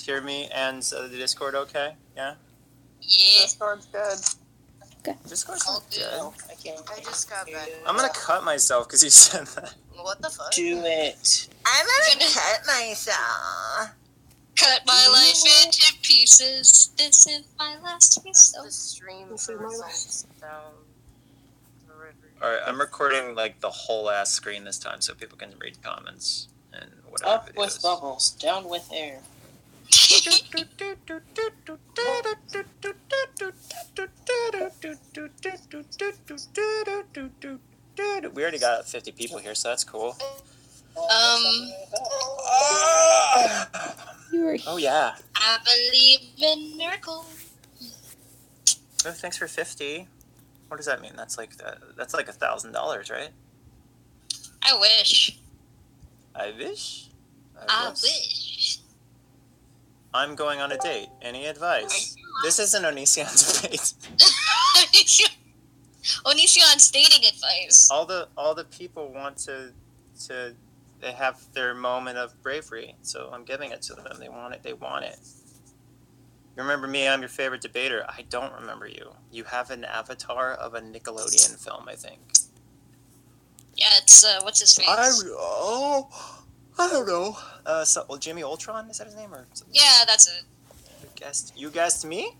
hear me and the Discord okay? Yeah? Yeah. Discord's good. Okay. Discord's All good. good. I just got back. I'm gonna cut myself because you said that. What the fuck? Do it. I'm gonna cut myself. Cut my life into pieces. This is my last piece. That's the stream for results down the river. Alright, I'm recording like the whole ass screen this time so people can read comments and whatever. Up videos. with bubbles, down with air. We already got 50 people here, so that's cool. Oh yeah. I believe in miracles. Oh, thanks for 50. What does that mean? That's like $1,000, right? I wish. I wish. I wish. I'm going on a date. Any advice? This isn't Onision's debate. Onision's dating advice. All the people want to they have their moment of bravery, so I'm giving it to them. They want it. They want it. You remember me? I'm your favorite debater. I don't remember you. You have an avatar of a Nickelodeon film, I think. Yeah, it's what's his face? I don't know. Jimmy Ultron, is that his name or something? Yeah, that's it. You guessed me?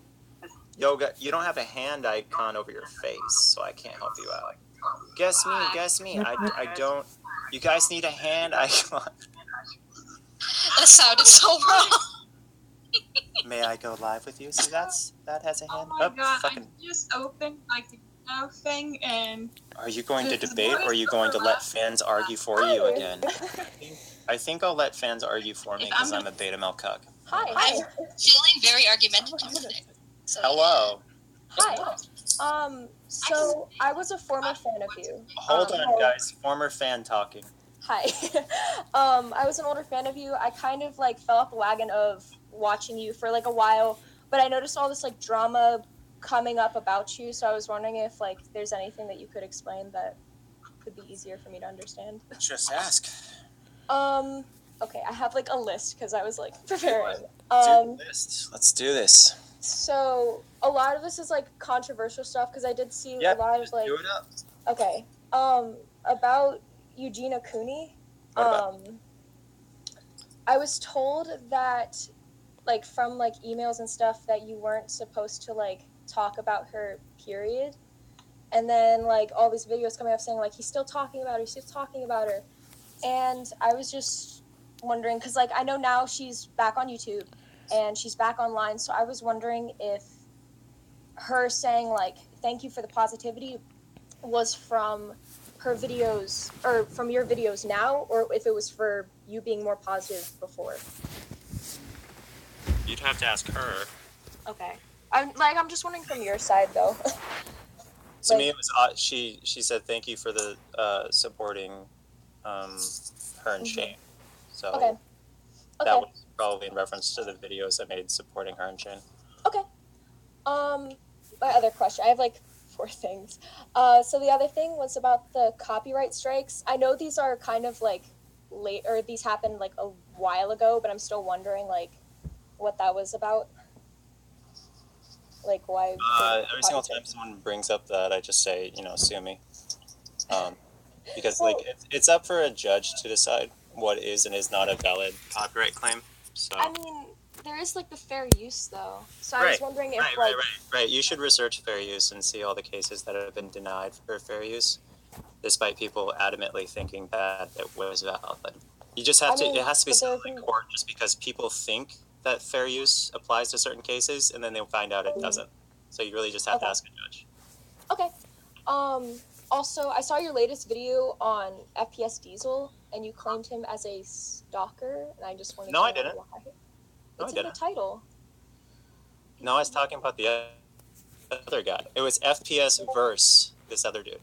Yoga, you don't have a hand icon over your face, so I can't help you out. Guess me. I don't. You guys need a hand icon. That sounded so wrong. May I go live with you? See, that has a hand. Oh my god, fucking... I just opened like the YouNow thing and... Are you going to debate or are you going to let fans argue for you again? I think I'll let fans argue for me because I'm a beta male cuck. Hi. I'm feeling very argumentative today. So, Hello. Hi. So I was a former fan of you. Hold on, guys. Former fan talking. Hi. I was an older fan of you. I kind of like fell off the wagon of watching you for like a while, but I noticed all this like drama coming up about you, so I was wondering if like there's anything that you could explain that could be easier for me to understand. Just ask. Okay, I have like a list because I was like preparing. Do the list. Let's do this. So a lot of this is like controversial stuff because I did see a lot of like. Do it up. Okay. About Eugenia Cooney. I was told that, like, from like emails and stuff, that you weren't supposed to like talk about her period, and then like all these videos coming up saying like he's still talking about her, and I was just wondering because like I know now she's back on YouTube and she's back online, so I was wondering if her saying like thank you for the positivity was from her videos or from your videos now, or if it was for you being more positive before. You'd have to ask her. Okay. I'm just wondering from your side though. To me, it was she said thank you for the supporting her and Shane. So that was probably in reference to the videos I made supporting her and Shane. Okay. My other question, I have like 4 things. So the other thing was about the copyright strikes. I know these are kind of like late, or these happened like a while ago, but I'm still wondering like what that was about. Like why? Every single time someone brings up that, I just say, sue me. Because like it's up for a judge to decide what is and is not a valid copyright claim. So I mean, there is like the fair use though. So I was wondering if Right. You should research fair use and see all the cases that have been denied for fair use, despite people adamantly thinking that it was valid. You just have it has to be settled in court just because people think that fair use applies to certain cases and then they'll find out it doesn't. So you really just have to ask a judge. Okay. Also, I saw your latest video on FPS Diesel, and you claimed him as a stalker, and I just wanted to know I didn't. why. No, it's I in the title. No, I was talking about the other guy. It was FPS verse this other dude.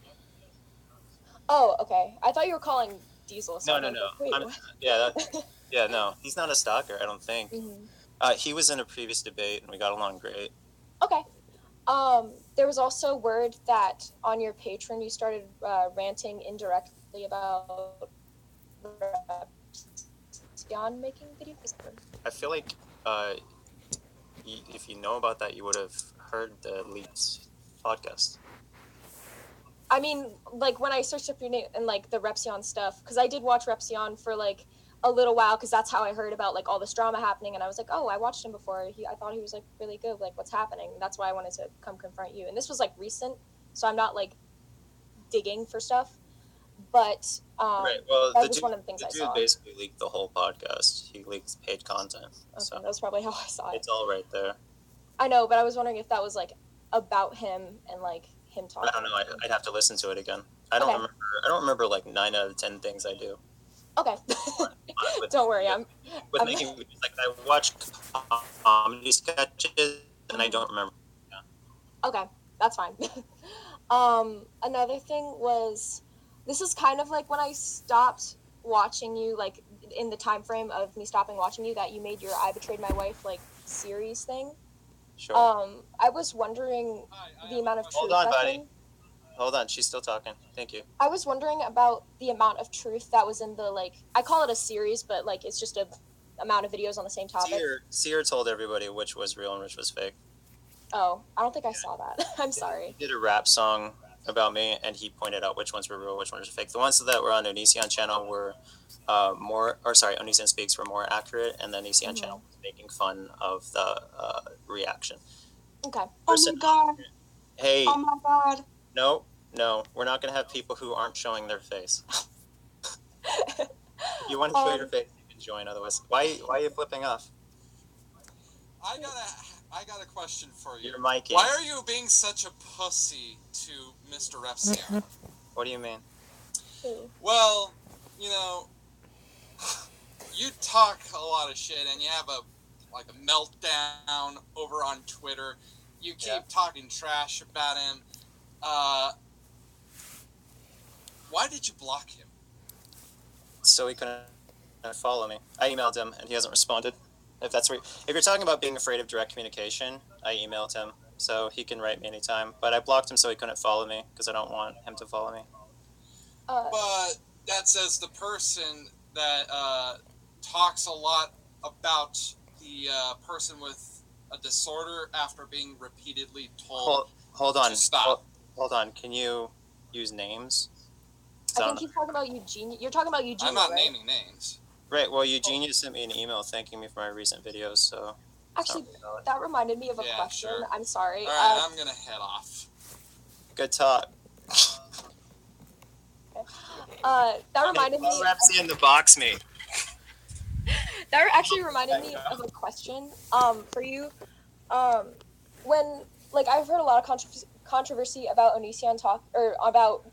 Oh, okay. I thought you were calling Diesel. So No. No. He's not a stalker, I don't think. Mm-hmm. He was in a previous debate, and we got along great. Okay. There was also word that on your Patreon you started ranting indirectly about Repsion making videos? I feel like if you know about that, you would have heard the Leaks podcast. I mean, like when I searched up your name and like the Repsion stuff, because I did watch Repsion for like a little while, because that's how I heard about like all this drama happening, and I was like, oh, I watched him before. I thought he was like really good. Like, what's happening? That's why I wanted to come confront you. And this was like recent, so I'm not like digging for stuff. But Right. Well, that was one of the things the I dude saw. basically leaked the whole podcast. He leaked paid content. Okay, So that's probably how I saw it. it's all right there. I know, but I was wondering if that was like about him and like him talking. I don't know. I'd have to listen to it again. I don't remember. I don't remember like 9 out of 10 things I do. Okay. Don't worry, I'm making like I watch comedy sketches and I don't remember. Yeah. Okay, that's fine. Another thing was, this is kind of like when I stopped watching you, like in the time frame of me stopping watching you, that you made your "I Betrayed My Wife" like series thing. Sure. I was wondering the amount of truth. Hold on, buddy. Hold on, she's still talking. Thank you. I was wondering about the amount of truth that was in the, like, I call it a series, but like it's just a amount of videos on the same topic. Seer told everybody which was real and which was fake. Oh, I don't think I saw that. I'm sorry. He did a rap song about me, and he pointed out which ones were real, which ones were fake. The ones that were on Onision channel were Onision Speaks were more accurate, and then Onision channel was making fun of the reaction. Okay. Oh my god. Hey. Oh my god. No, we're not gonna have people who aren't showing their face. You want to show your face, you can join. Otherwise, why are you flipping off? I got a question for you. You're miking. Why are you being such a pussy to Mr. Repsion? What do you mean? Well, you know, you talk a lot of shit and you have a meltdown over on Twitter. You keep talking trash about him. Why did you block him? So he couldn't follow me. I emailed him and he hasn't responded. If you're talking about being afraid of direct communication, I emailed him so he can write me anytime. But I blocked him so he couldn't follow me because I don't want him to follow me. But that says the person that talks a lot about the person with a disorder after being repeatedly told hold on. to stop. Hold on. Can you use names? I think he's talking about Eugenia. You're talking about Eugenia, I'm not right? naming names. Right. Well, Eugenia sent me an email thanking me for my recent videos. So actually, that reminded me of a question. Sure. I'm sorry. All right, I'm gonna head off. Good talk. That reminded me. Repsy in the box me. That actually reminded me of a question. For you, when like I've heard a lot of controversy about Onision about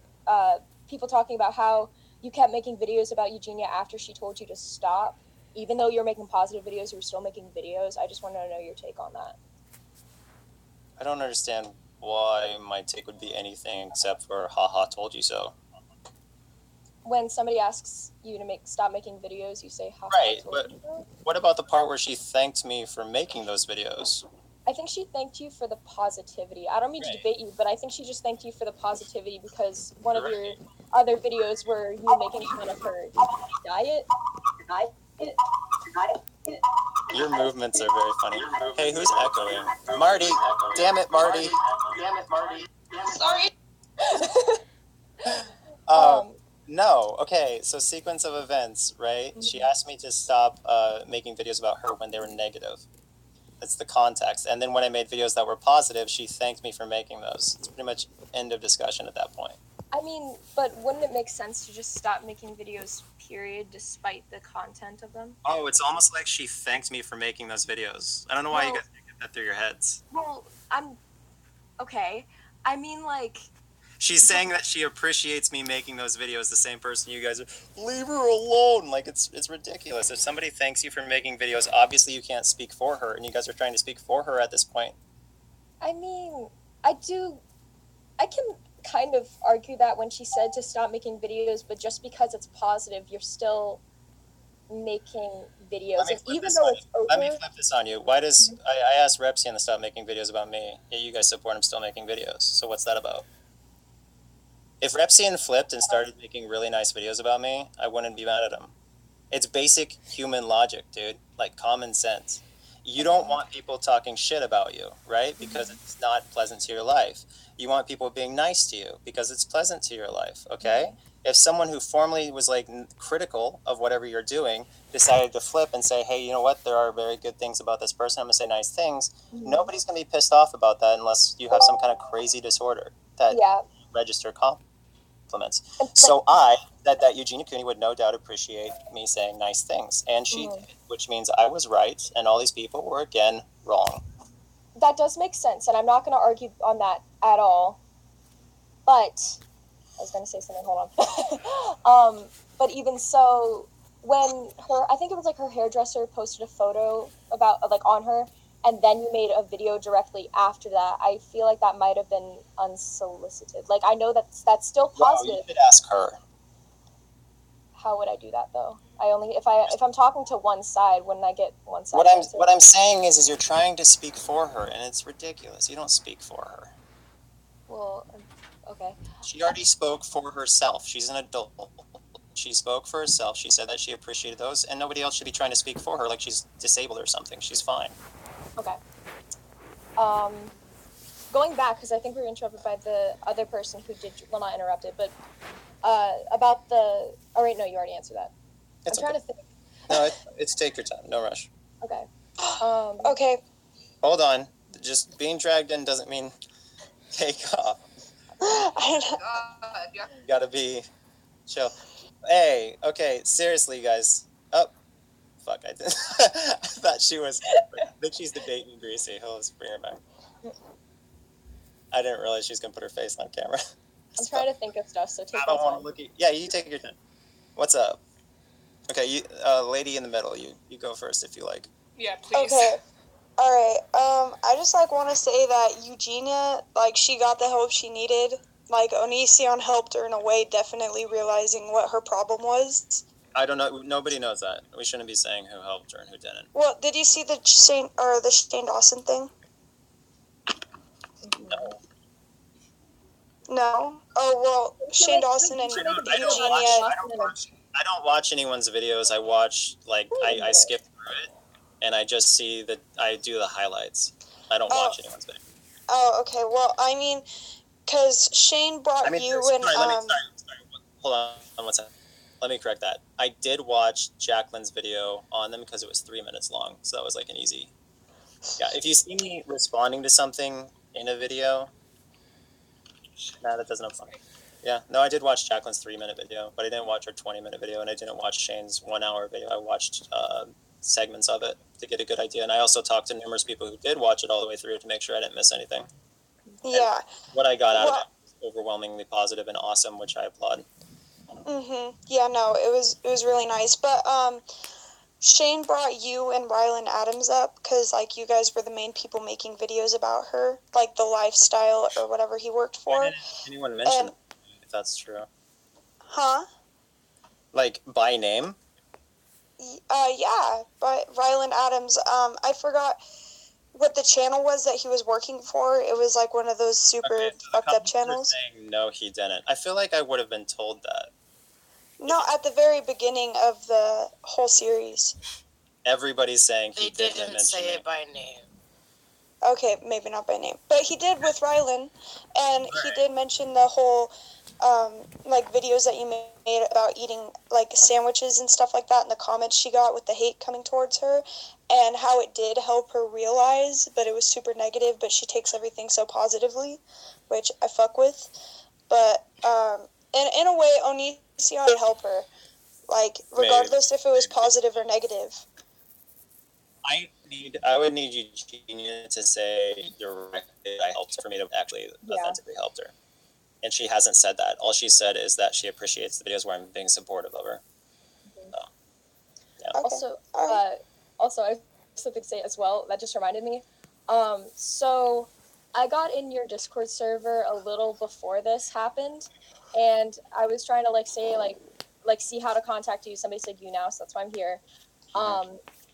people talking about how you kept making videos about Eugenia after she told you to stop, even though you're making positive videos. You were still making videos. I just want to know your take on that. I don't understand why my take would be anything except for haha told you so. When somebody asks you to stop making videos, you say haha told you so? What about the part where she thanked me for making those videos? I think she thanked you for the positivity. I don't mean to debate you, but I think she just thanked you for the positivity because one of your other videos were you making fun of her diet. Your movements are very funny. Hey, who's echoing? Marty! Damn it, Marty! Sorry. No. Okay, so sequence of events, right? Mm-hmm. She asked me to stop making videos about her when they were negative. That's the context. And then when I made videos that were positive, she thanked me for making those. It's pretty much end of discussion at that point. I mean, but wouldn't it make sense to just stop making videos, period, despite the content of them? Oh, it's almost like she thanked me for making those videos. I don't know why you guys get that through your heads. Well, okay. I mean, like... She's saying that she appreciates me making those videos, the same person you guys are, leave her alone. Like, it's ridiculous. If somebody thanks you for making videos, obviously you can't speak for her, and you guys are trying to speak for her at this point. I mean, I can kind of argue that when she said to stop making videos, but just because it's positive, you're still making videos. And even though it's over... Let me flip this on you. Why does... I asked Repsian to stop making videos about me, yet you guys support him still making videos. So what's that about? If Repsian flipped and started making really nice videos about me, I wouldn't be mad at him. It's basic human logic, dude. Like common sense. You don't want people talking shit about you, right? Because it's not pleasant to your life. You want people being nice to you because it's pleasant to your life, okay? If someone who formerly was like critical of whatever you're doing decided to flip and say, hey, you know what, there are very good things about this person, I'm gonna say nice things, nobody's gonna be pissed off about that unless you have some kind of crazy disorder that register compliments. So I said that Eugenia Cooney would no doubt appreciate me saying nice things, and she did, which means I was right and all these people were again wrong. That does make sense, and I'm not going to argue on that at all. But I was going to say something. Hold on. But even so, when I think it was like her hairdresser posted a photo about like on her, and then you made a video directly after that, I feel like that might have been unsolicited. Like I know that's still positive. Well, you should ask her. How would I do that though? If I'm talking to one side, wouldn't I get one side? What I'm saying is you're trying to speak for her, and it's ridiculous. You don't speak for her. Well, okay. She already spoke for herself. She's an adult. She spoke for herself. She said that she appreciated those, and nobody else should be trying to speak for her like she's disabled or something. She's fine. Okay. Going back, because I think we were interrupted by the other person who did, well, not interrupted, but about the, oh wait, no, you already answered that. It's I'm trying to think. No, it's take your time. No rush. Okay. Okay. Hold on. Just being dragged in doesn't mean take off. You gotta be chill. Hey, okay, seriously, guys. Oh, fuck, I did. I thought she was, I think she's debating Greasy. Let's bring her back. I didn't realize she was gonna put her face on camera. I'm trying to think of stuff, so take I don't your want time. to look at. Yeah, you take your time. What's up? Okay, you, lady in the middle. You go first if you like. Yeah, please. Okay. All right. I just like want to say that Eugenia, like, she got the help she needed. Like, Onision helped her in a way, definitely realizing what her problem was. I don't know. Nobody knows that. We shouldn't be saying who helped her and who didn't. Well, did you see the Shane Dawson thing? No. No. Oh well, Shane Dawson and Eugenia. I don't watch anyone's videos. I watch I skip through it, and I just see I do the highlights. I don't watch anyone's video. Oh, okay. Well, I mean, because Shane brought you and Hold on one second. Let me correct that. I did watch Jacqueline's video on them because it was 3 minutes long, so that was like an easy. Yeah, if you see me responding to something in a video, that doesn't apply. Yeah, no, I did watch Jacqueline's 3-minute video, but I didn't watch her 20-minute video, and I didn't watch Shane's 1-hour video. I watched segments of it to get a good idea, and I also talked to numerous people who did watch it all the way through to make sure I didn't miss anything. Yeah. And what I got out of it was overwhelmingly positive and awesome, which I applaud. Yeah, no, it was really nice, but Shane brought you and Rylan Adams up because, like, you guys were the main people making videos about her, like the lifestyle or whatever he worked for. Why didn't anyone mention that, if that's true? Huh? Like, by name? Yeah, but Rylan Adams, I forgot what the channel was that he was working for. It was, like, one of those super fucked up channels. Saying, no, he didn't. I feel like I would have been told that. No, at the very beginning of the whole series. Everybody's saying he didn't say it by name. Okay, maybe not by name. But he did with Rylan, and he did mention the whole, like, videos that you made about eating, like, sandwiches and stuff like that, and the comments she got with the hate coming towards her, and how it did help her realize, but it was super negative, but she takes everything so positively, which I fuck with. But, in a way, Onision did help her, like, regardless if it was positive or negative. I would need Eugenia to say directly I helped her for me to actually authentically help her. And she hasn't said that. All she said is that she appreciates the videos where I'm being supportive of her. So, yeah. Okay. Also, I have something to say as well. That just reminded me. So I got in your Discord server a little before this happened, and I was trying to see how to contact you. Somebody said YouNow, so that's why I'm here.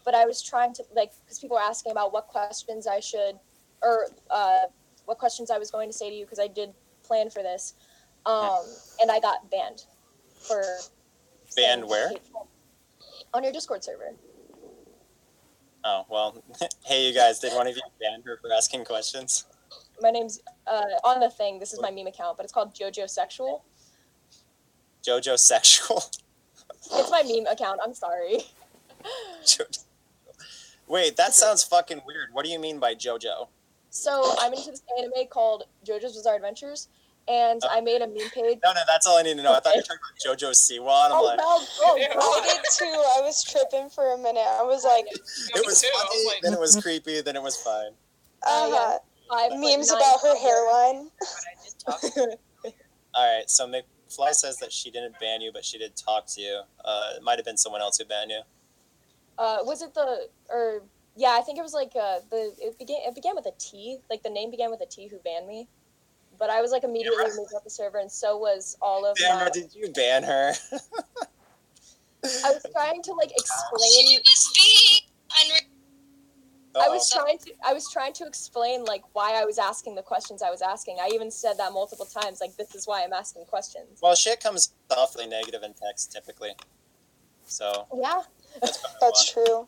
But I was trying to, because people were asking about what questions I should, or what questions I was going to say to you, because I did plan for this. And I got banned for... Banned where? On your Discord server. Oh, well, hey, you guys, did one of you ban her for asking questions? My name's, on the thing, this is my meme account, but it's called JoJo Sexual. JoJo Sexual? It's my meme account, I'm sorry. Wait, that sounds fucking weird. What do you mean by JoJo? So, I'm into this anime called JoJo's Bizarre Adventures, and I made a meme page. No, that's all I need to know. I thought you were talking about JoJo Siwa, and I'm like... I did too. I was tripping for a minute. I was like... It was funny, then it was creepy, then it was fine. Memes about her hairline. Alright, so McFly says that she didn't ban you, but she did talk to you. It might have been someone else who banned you. Was it yeah, I think it was like, it began with a T, like the name began with a T who banned me. But I was like immediately moved off the server, and so was all of Damn, did you ban her? I was trying to like explain. I was trying to explain like why I was asking the questions I was asking. I even said that multiple times, like this is why I'm asking questions. Well, shit comes awfully negative in text typically. So yeah, that's true.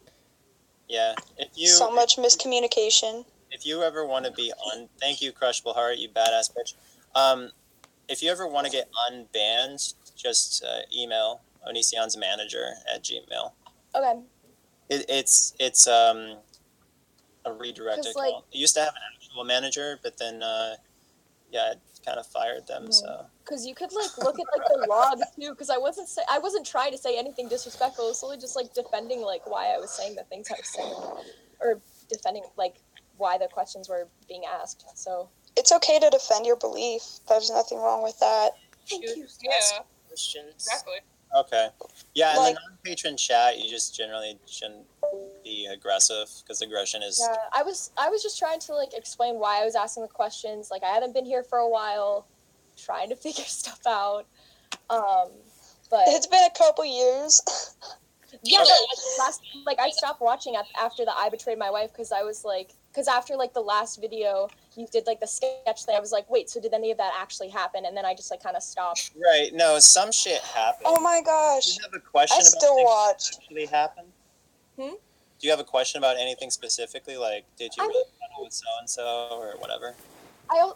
Yeah, so much miscommunication. If you ever want to be thank you, Crushable Heart, you badass bitch. If you ever want to get unbanned, just email Onision's manager at Gmail. Okay. It's a redirected like, account. It used to have an actual manager, but then it kind of fired them. So. Because you could like look at like the log too. Because I wasn't trying to say anything disrespectful. It was solely just like defending like why I was saying the things I was saying, or defending like why the questions were being asked. So it's okay to defend your belief. There's nothing wrong with that. Thank you. Yeah. Christians. Exactly. Okay. Yeah, in the non-patron chat, you just generally shouldn't be aggressive because aggression is. Yeah, I was just trying to like explain why I was asking the questions. Like I haven't been here for a while, trying to figure stuff out. But it's been a couple years. Yeah, but I stopped watching after the I Betrayed My Wife because I was like, after like the last video you did like the sketch thing, I was like, wait, so did any of that actually happen? And then I just like kind of stopped. Right. No, some shit happened. Oh my gosh. Do you have a question I still watched. That actually happened? Hmm? Do you have a question about anything specifically? Like, did you really know with so and so or whatever? I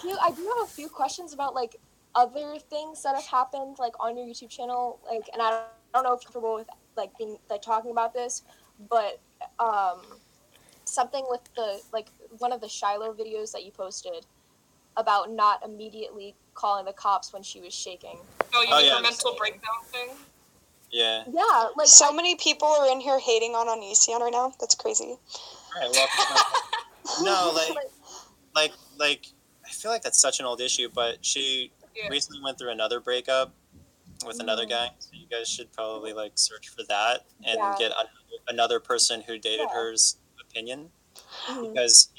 do have a few questions about like other things that have happened like on your YouTube channel, like, and I don't know if you're comfortable with like being like talking about this, but something with the like one of the Shiloh videos that you posted about not immediately calling the cops when she was shaking. Oh, you mean her mental breakdown thing? Yeah. Yeah, like so many people are in here hating on Onision right now. That's crazy. All right, well, no, like I feel like that's such an old issue, but she recently went through another breakup with another guy, so you guys should probably like search for that and get another person who dated her's opinion, because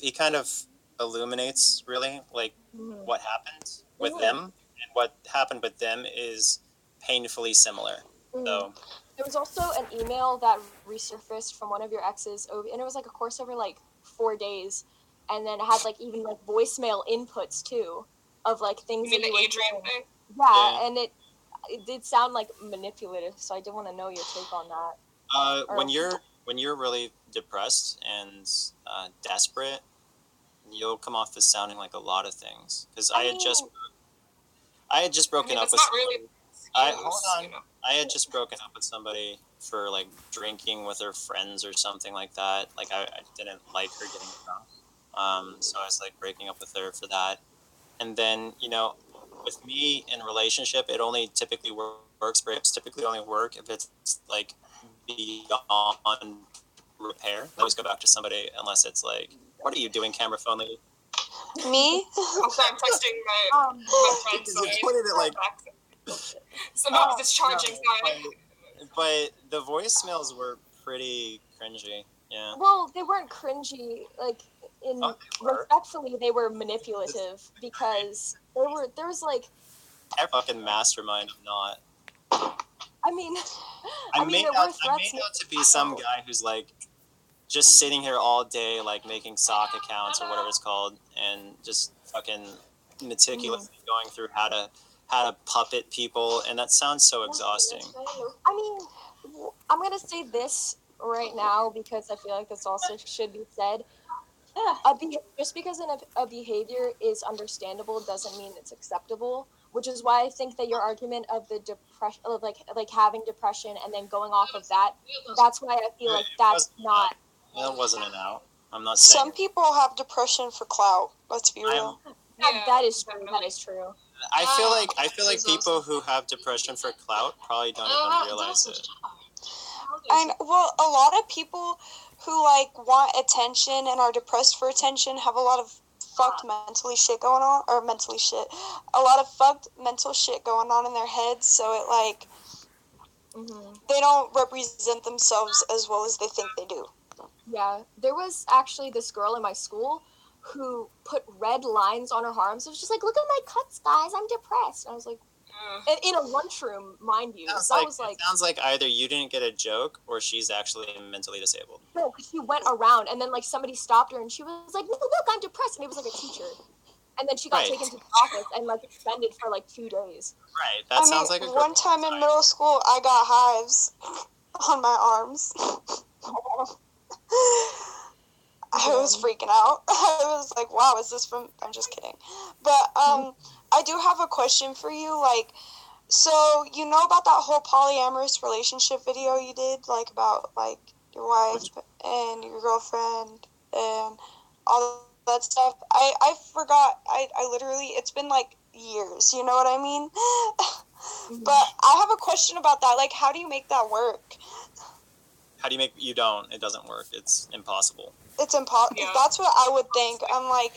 he kind of illuminates really like what happened with them, and what happened with them is painfully similar. So there was also an email that resurfaced from one of your exes, and it was like a course over like 4 days, and then it had like even like voicemail inputs too of like things. You mean the Adrian thing? Yeah, and it did sound like manipulative, so I did want to know your take on that. When you're really depressed and desperate, you'll come off as sounding like a lot of things. Because I had just broken up with. Really I had just broken up with somebody for like drinking with her friends or something like that. Like I didn't like her getting drunk, so I was like breaking up with her for that. And then with me in a relationship, it only typically works. Breakups typically only work if it's like beyond repair. I always go back to somebody unless it's like, what are you doing, camera phone lady? Me? I'm texting my friend. So you pointed it like. So no, because it's charging. But the voicemails were pretty cringy. Yeah. Well, they weren't cringy. Like respectfully, they were manipulative because there was like. I fucking mastermind. I'm not. I mean, I made out to be some guy who's like just sitting here all day, like making sock accounts or whatever it's called, and just fucking meticulously going through how to how to puppet people, and that sounds so exhausting. I mean, I'm gonna say this right now because I feel like this also should be said. Just because a behavior is understandable doesn't mean it's acceptable. Which is why I think that your argument of the depression, of like having depression and then going off of that, that's why I feel like that's not. That wasn't an out. I'm not saying. Some people have depression for clout. Let's be real. That is true. That is true. I feel like people who have depression for clout probably don't even realize it. And well, a lot of people who like want attention and are depressed for attention have a lot of fucked mentally shit going on, or mentally shit, a lot of fucked mental shit going on in their heads. So it like they don't represent themselves as well as they think they do. Yeah, there was actually this girl in my school who put red lines on her arms. It was just like, look at my cuts, guys. I'm depressed. And I was like, in a lunchroom, mind you. So I was like, it sounds like either you didn't get a joke or she's actually mentally disabled. No, because she went around and then like somebody stopped her and she was like, no, look, I'm depressed. And it was like a teacher. And then she got taken to the office and like suspended for like 2 days. Right. That sounds like a one time in middle school, I got hives on my arms. I was freaking out. I was like, wow, is this from... I'm just kidding. But I do have a question for you. Like, so you know about that whole polyamorous relationship video you did? Like, about, like, your wife and your girlfriend and all that stuff? I forgot. I literally... It's been, like, years. You know what I mean? But I have a question about that. Like, how do you make that work? How do you make... You don't. It doesn't work. It's impossible. It's impossible. Yeah. That's what I would think. I'm like...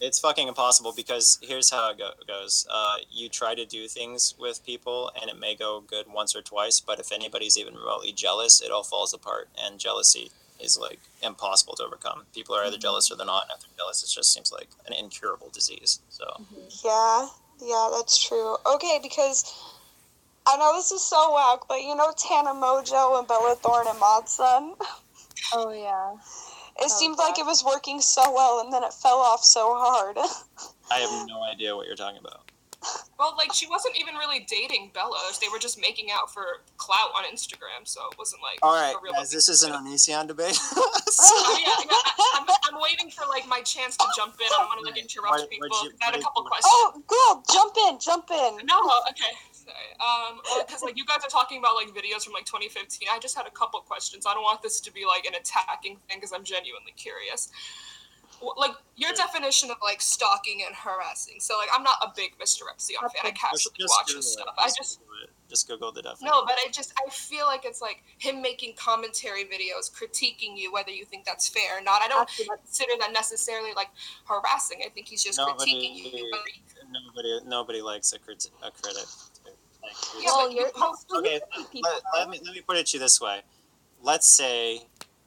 It's fucking impossible because here's how it goes. You try to do things with people and it may go good once or twice, but if anybody's even remotely jealous, it all falls apart. And jealousy is, like, impossible to overcome. People are either jealous or they're not. And if they're jealous, it just seems like an incurable disease. So. Yeah, that's true. Okay, because... I know this is so whack, but you know Tana Mojo and Bella Thorne and Modson? Oh, yeah. It seemed like it was working so well, and then it fell off so hard. I have no idea what you're talking about. Well, like, she wasn't even really dating Bellows. They were just making out for clout on Instagram, so it wasn't like a real... guys, this is an Onision debate. I'm waiting for, like, my chance to jump in. I don't want to, like, interrupt people. I had a couple questions. Oh, girl, jump in. No, okay. Because like you guys are talking about like videos from like 2015. I just had a couple questions. I don't want this to be like an attacking thing because I'm genuinely curious. Like your definition of like stalking and harassing. So like I'm not a big Mr. Epsilon fan. I casually watch his stuff. Just Google the definition. No, but I feel like it's like him making commentary videos critiquing you, whether you think that's fair or not. I don't consider that necessarily like harassing. I think he's just critiquing you. Nobody likes a critic. Okay, let me put it to you this way. Let's say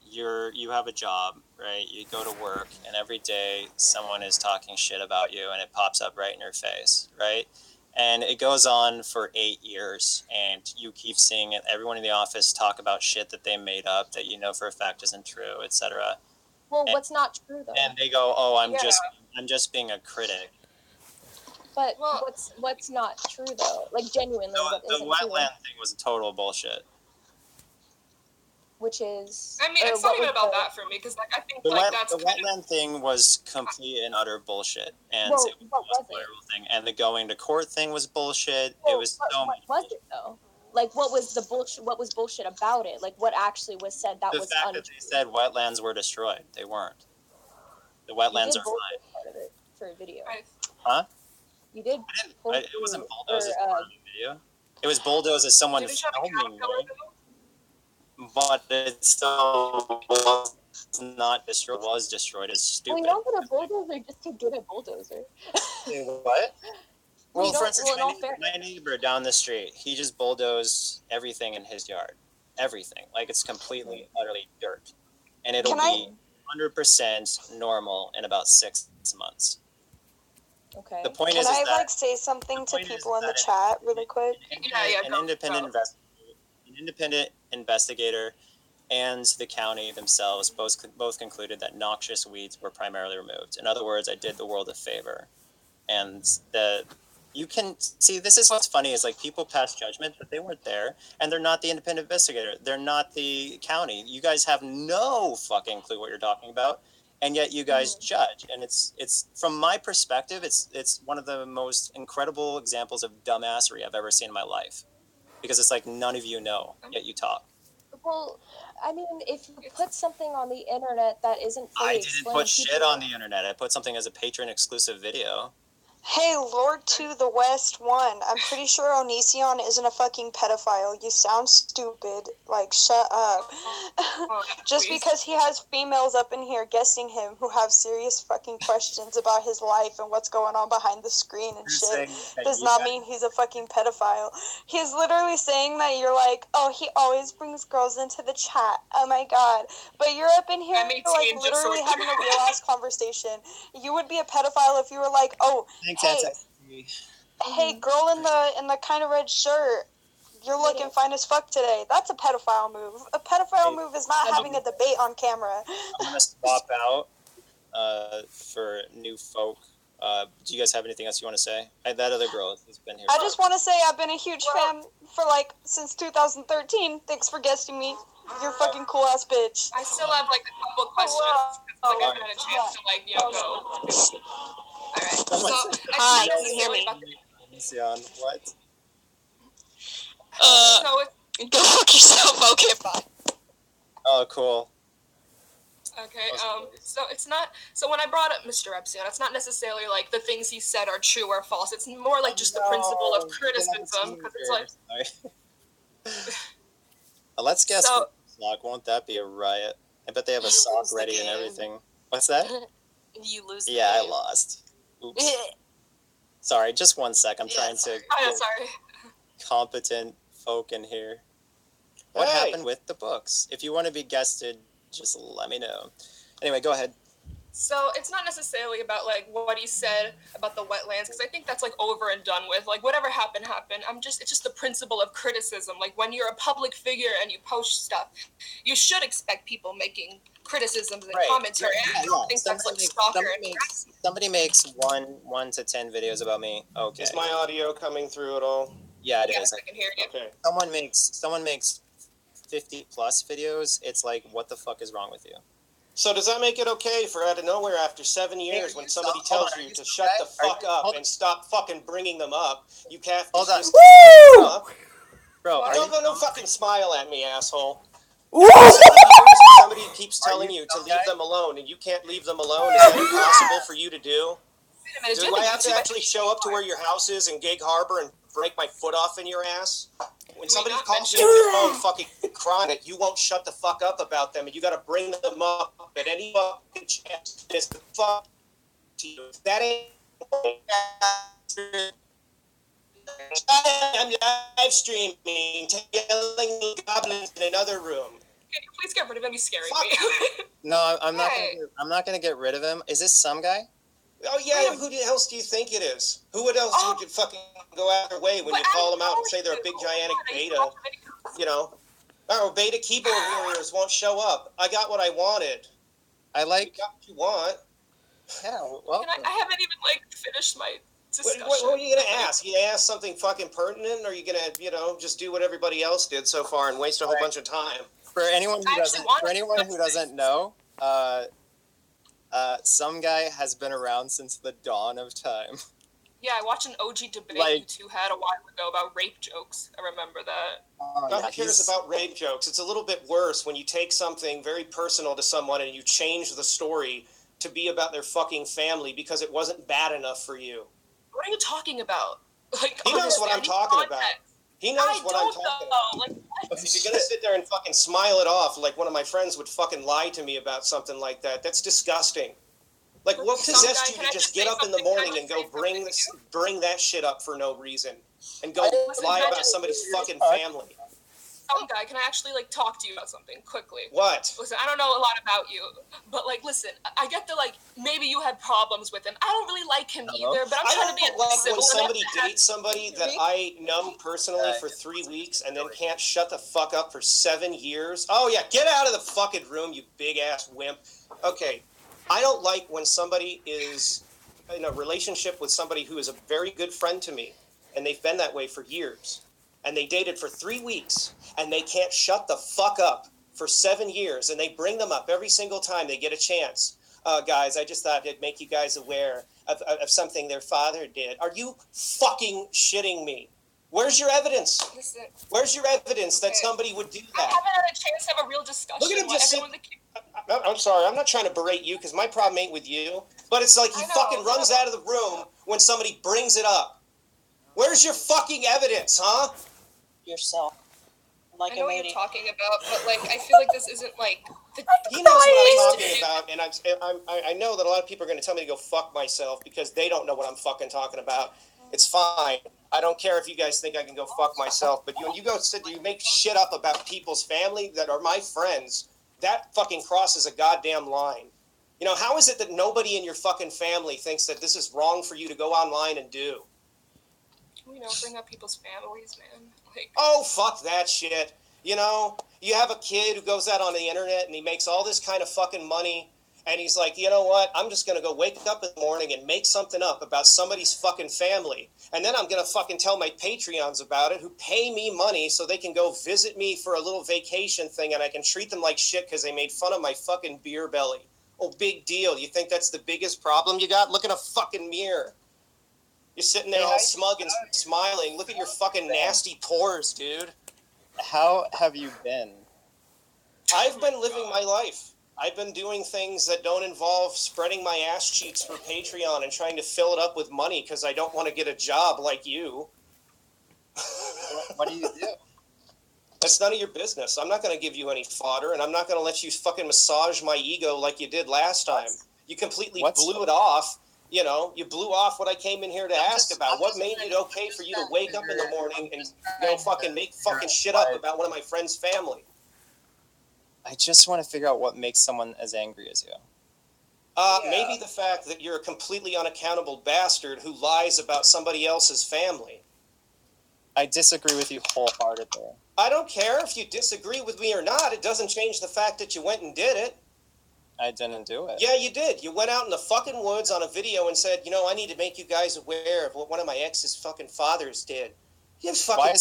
you have a job, right? You go to work, and every day someone is talking shit about you, and it pops up right in your face, right? And it goes on for 8 years, and you keep seeing it. Everyone in the office talk about shit that they made up that you know for a fact isn't true, etc. Well, what's not true though? And they go, "Oh, I'm just being a critic." But what's not true though? Like genuinely, the wetland thing was a total bullshit. Which is... I mean, it's not even about that for me, because like I think the wetland thing was complete and utter bullshit, and it was the viral thing, and the going to court thing was bullshit. It was so much. What was it though? Like, what was the bullshit? What was bullshit about it? Like, what actually was said that was the fact that they said wetlands were destroyed? They weren't. The wetlands are fine. Part of it for a video. Huh? You did. It wasn't bulldoze as part of the video. It was bulldoze as someone filming me. But it still was not destroyed. Was destroyed. It's stupid. We don't get a bulldozer just to get a bulldozer. What? Well, for instance, my neighbor down the street, he just bulldozed everything in his yard. Everything. Like, it's completely, utterly dirt. And it'll be 100% normal in about 6 months. Okay. The point is that... Can I, like, say something to people in the chat really quick? An independent investigator and the county themselves both concluded that noxious weeds were primarily removed. In other words, I did the world a favor. And the You can see, this is what's funny, is like people pass judgment, but they weren't there, and they're not the independent investigator. They're not the county. You guys have no fucking clue what you're talking about, and yet you guys judge. And it's from my perspective, it's one of the most incredible examples of dumbassery I've ever seen in my life, because it's like none of you know, yet you talk. Well, I mean, if you put something on the internet that isn't fully I didn't explained, put shit on the internet. I put something as a patron exclusive video. Hey, Lord to the West 1. I'm pretty sure Onision isn't a fucking pedophile. You sound stupid. Like, shut up. Just because he has females up in here guessing him who have serious fucking questions about his life and what's going on behind the screen and shit does not mean he's a fucking pedophile. He's literally saying that you're like, oh, he always brings girls into the chat. Oh my god. But you're up in here like literally having a real ass conversation. You would be a pedophile if you were like, oh, hey, girl in the kind of red shirt, you're looking fine as fuck today. That's a pedophile move. A pedophile move is not having a debate on camera. I'm gonna swap out for new folk. Do you guys have anything else you want to say? That other girl has been here. I just want to say I've been a huge fan for like since 2013. Thanks for guesting me. You're fucking cool ass bitch. I still have like a couple questions. Like I haven't had a chance to like go. Alright, so hi, can you hear me? What? Go fuck yourself. Okay, bye. Oh, cool. Okay, so it's not, so when I brought up Mr. Epsilon, it's not necessarily like the things he said are true or false. It's more like just the principle of criticism, because it's like... Let's guess sock. Won't that be a riot? I bet they have a sock ready and everything. What's that? You lose. Yeah, I lost. Oops. Sorry, just 1 sec. I'm trying to get competent folk in here. What happened with the books? If you want to be guested, just let me know. Anyway, go ahead. So it's not necessarily about like what he said about the wetlands, because I think that's like over and done with. Like whatever happened. It's just the principle of criticism. Like when you're a public figure and you post stuff, you should expect people making criticisms and commentary. I don't think that's like stalker and somebody makes 1 to 10 videos about me. Okay. Is my audio coming through at all? Yeah, it is. I can hear you. Okay. Someone makes 50 plus videos. It's like, what the fuck is wrong with you? So does that make it okay for out of nowhere after 7 years when somebody tells you to shut the fuck up and stop fucking bringing them up, you can't just up? Bro, don't fucking smile at me, asshole. Somebody keeps telling you to leave them alone and you can't leave them alone. Is that impossible for you to do? Do I have to actually show up to where your house is in Gig Harbor and break my foot off in your ass? When somebody calls you on the phone fucking crying, you won't shut the fuck up about them, and you gotta bring them up at any fucking chance. It's the fuck to you. That ain't. I'm live streaming, yelling goblins in another room. Can you please get rid of him? He's scaring me. No, I'm not gonna get rid of him. Is this some guy? Oh yeah, who else do you think it is? Who else would you fucking go out their way when you call them out and say they're a big gigantic beta? You know, our beta keyboard warriors won't show up. I got what I wanted. I like. You got what you want. Yeah, well. I haven't even like finished my discussion. What are you gonna ask? You ask something fucking pertinent, or are you gonna, just do what everybody else did so far and waste a whole bunch of time? For anyone who doesn't know, some guy has been around since the dawn of time. Yeah, I watched an OG debate you two had a while ago about rape jokes. I remember that. Nobody cares about rape jokes. It's a little bit worse when you take something very personal to someone and you change the story to be about their fucking family because it wasn't bad enough for you. What are you talking about? Like, he knows what I'm talking about. He knows what I'm talking about. Like, if you're gonna sit there and fucking smile it off like one of my friends would fucking lie to me about something like that, that's disgusting. Like, what possessed you to just get up in the morning and go bring that shit up for no reason? And go lie about somebody's fucking family? Some guy, can I actually, like, talk to you about something quickly? What? Listen, I don't know a lot about you, but, like, listen, I get that, like, maybe you had problems with him. I don't really like him either, but I'm trying to be when somebody dates somebody that I know personally for 3 weeks and then can't shut the fuck up for 7 years. Oh, yeah, get out of the fucking room, you big-ass wimp. Okay. I don't like when somebody is in a relationship with somebody who is a very good friend to me, and they've been that way for years. And they dated for 3 weeks, and they can't shut the fuck up for 7 years, and they bring them up every single time they get a chance. Guys, I just thought it'd make you guys aware of something their father did. Are you fucking shitting me? Where's your evidence? Listen, Where's your evidence that somebody would do I that? haven't had a chance to have a real discussion. Look at him just I'm sorry, I'm not trying to berate you because my problem ain't with you. But it's like he fucking runs out of the room when somebody brings it up. Where's your fucking evidence, huh? Yourself. Like I know what you're talking about, but like I feel like this isn't like he knows what I'm talking about, and I know that a lot of people are going to tell me to go fuck myself because they don't know what I'm fucking talking about. It's fine. I don't care if you guys think I can go fuck myself, but you go sit, you make shit up about people's family that are my friends. That fucking crosses a goddamn line. You know, how is it that nobody in your fucking family thinks that this is wrong for you to go online and do? You know, bring up people's families, man. Like, oh, fuck that shit. You know, you have a kid who goes out on the internet and he makes all this kind of fucking money, and he's like, you know what, I'm just going to go wake up in the morning and make something up about somebody's fucking family, and then I'm going to fucking tell my Patreons about it who pay me money so they can go visit me for a little vacation thing, and I can treat them like shit because they made fun of my fucking beer belly. Oh, big deal. You think that's the biggest problem you got? Look in a fucking mirror. You're sitting there all smug and smiling. Look at your fucking nasty pores, dude. How have you been? I've been living my life. I've been doing things that don't involve spreading my ass cheeks for Patreon and trying to fill it up with money because I don't want to get a job like you. What do you do? That's none of your business. I'm not going to give you any fodder, and I'm not going to let you fucking massage my ego like you did last time. You completely blew it off. You know, you blew off what I came in here to ask about. What made it okay for you to wake up in the morning and go fucking make fucking shit up about one of my friend's family? I just want to figure out what makes someone as angry as you. Maybe the fact that you're a completely unaccountable bastard who lies about somebody else's family. I disagree with you wholeheartedly. I don't care if you disagree with me or not. It doesn't change the fact that you went and did it. I didn't do it. Yeah, you did. You went out in the fucking woods on a video and said, you know, I need to make you guys aware of what one of my ex's fucking fathers did. You fucking...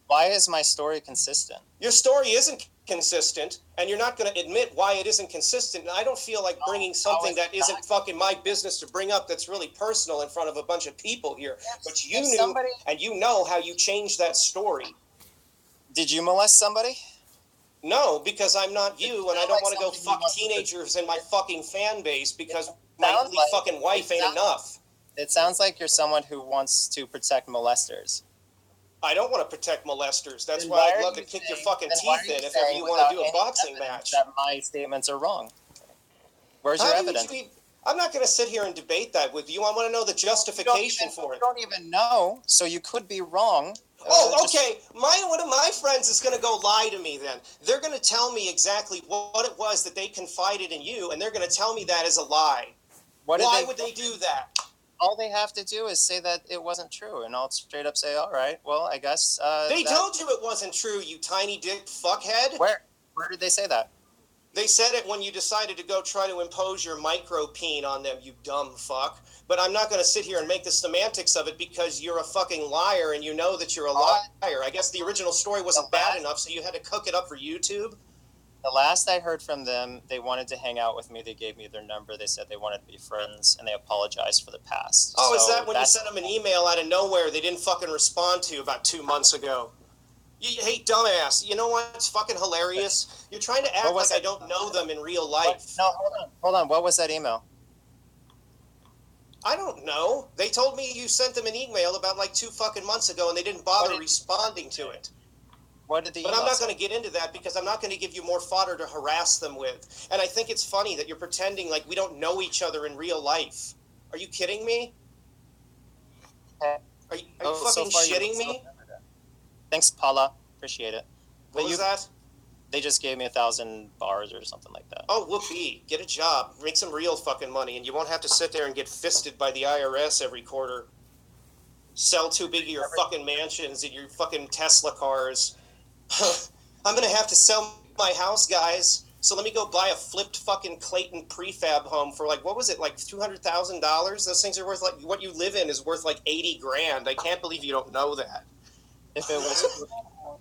Why is my story consistent? Your story isn't consistent, and you're not going to admit why it isn't consistent. And I don't feel like bringing something that isn't fucking my business to bring up that's really personal in front of a bunch of people here. But you knew, and you know how you changed that story. Did you molest somebody? No, because I'm not you, and I don't want to go fuck teenagers in my fucking fan base because my fucking wife ain't enough. It sounds like you're someone who wants to protect molesters. I don't want to protect molesters. That's why I'd love to kick your fucking teeth in if ever you want to do a boxing match. That my statements are wrong. Where's your evidence? I'm not going to sit here and debate that with you. I want to know the justification for it. You don't even know, so you could be wrong. Oh, okay. One of my friends is going to go lie to me then. They're going to tell me exactly what it was that they confided in you, and they're going to tell me that is a lie. Why would they do that? All they have to do is say that it wasn't true, and I'll straight up say, all right, well, I guess... they told you it wasn't true, you tiny dick fuckhead. Where did they say that? They said it when you decided to go try to impose your micro-peen on them, you dumb fuck. But I'm not going to sit here and make the semantics of it because you're a fucking liar and you know that you're a liar. I guess the original story wasn't bad enough, so you had to cook it up for YouTube? The last I heard from them, they wanted to hang out with me. They gave me their number. They said they wanted to be friends, and they apologized for the past. Oh, is that when you sent them an email out of nowhere they didn't fucking respond to about 2 months ago? Hey, dumbass, you know what's fucking hilarious? You're trying to act like I don't know them in real life. No, hold on. What was that email? I don't know. They told me you sent them an email about like 2 fucking months ago, and they didn't bother responding to it. What did the email But I'm not say? going to get into that because I'm not going to give you more fodder to harass them with. And I think it's funny that you're pretending like we don't know each other in real life. Are you kidding me? Are you fucking shitting me? Thanks, Paula. Appreciate it. What was that? They just gave me 1,000 bars or something like that. Oh, whoopee. Get a job. Make some real fucking money, and you won't have to sit there and get fisted by the IRS every quarter. Sell too big of your fucking mansions and your fucking Tesla cars. I'm going to have to sell my house, guys. So let me go buy a flipped fucking Clayton prefab home for like, what was it, like $200,000? Those things are worth like, what you live in is worth like 80 grand. I can't believe you don't know that. If it was,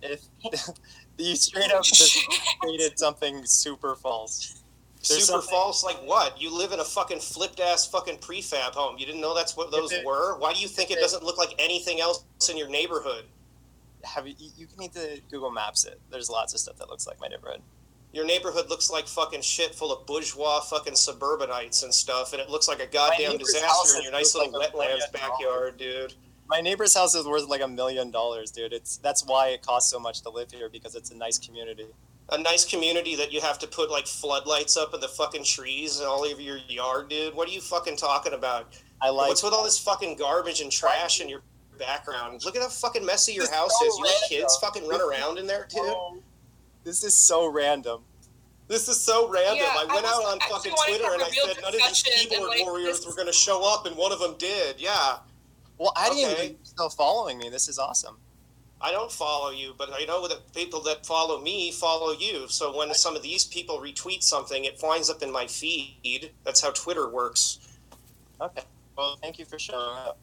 if you straight up just stated something super false. Super false, like what? You live in a fucking flipped ass fucking prefab home. You didn't know that's what those were? Why do you think it doesn't look like anything else in your neighborhood? You need to Google Maps it. There's lots of stuff that looks like my neighborhood. Your neighborhood looks like fucking shit full of bourgeois fucking suburbanites and stuff, and it looks like a goddamn disaster in your nice little wetlands backyard, dude. My neighbor's house is worth like $1 million, dude. That's why it costs so much to live here, because it's a nice community. A nice community that you have to put like floodlights up in the fucking trees and all over your yard, dude. What are you fucking talking about? What's with all this fucking garbage and trash in your background? Look at how fucking messy your house is. You let kids fucking run around in there, dude? This is so random. This is so random. Yeah, I went out on fucking Twitter and I said none of these keyboard warriors were going to show up, and one of them did. Yeah. Well, I didn't even still following me. This is awesome. I don't follow you, but I know that people that follow me follow you. So when some of these people retweet something, it winds up in my feed. That's how Twitter works. Okay. Well, thank you for showing up.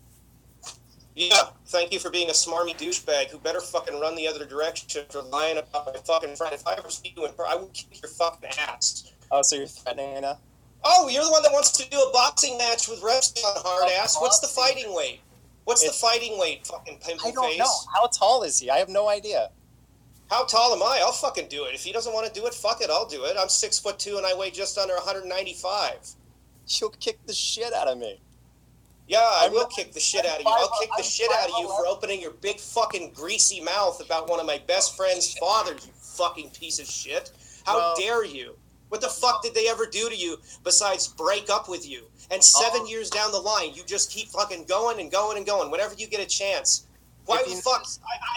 Yeah, thank you for being a smarmy douchebag who better fucking run the other direction for lying about my fucking friend. If I ever see you in person, I will kick your fucking ass. Oh, so you're threatening me now? Oh, you're the one that wants to do a boxing match with refs on hard ass. What's the fighting weight? What's the fighting weight, fucking pimple face? I don't know. How tall is he? I have no idea. How tall am I? I'll fucking do it. If he doesn't want to do it, fuck it, I'll do it. I'm 6'2" and I weigh just under 195. You'll kick the shit out of me. Yeah, I will kick the shit out of you. I'll kick the shit out of you for opening your big fucking greasy mouth about one of my best friend's fathers, you fucking piece of shit. How dare you? What the fuck did they ever do to you besides break up with you? And 7 years down the line, you just keep fucking going and going and going whenever you get a chance. Why the fuck?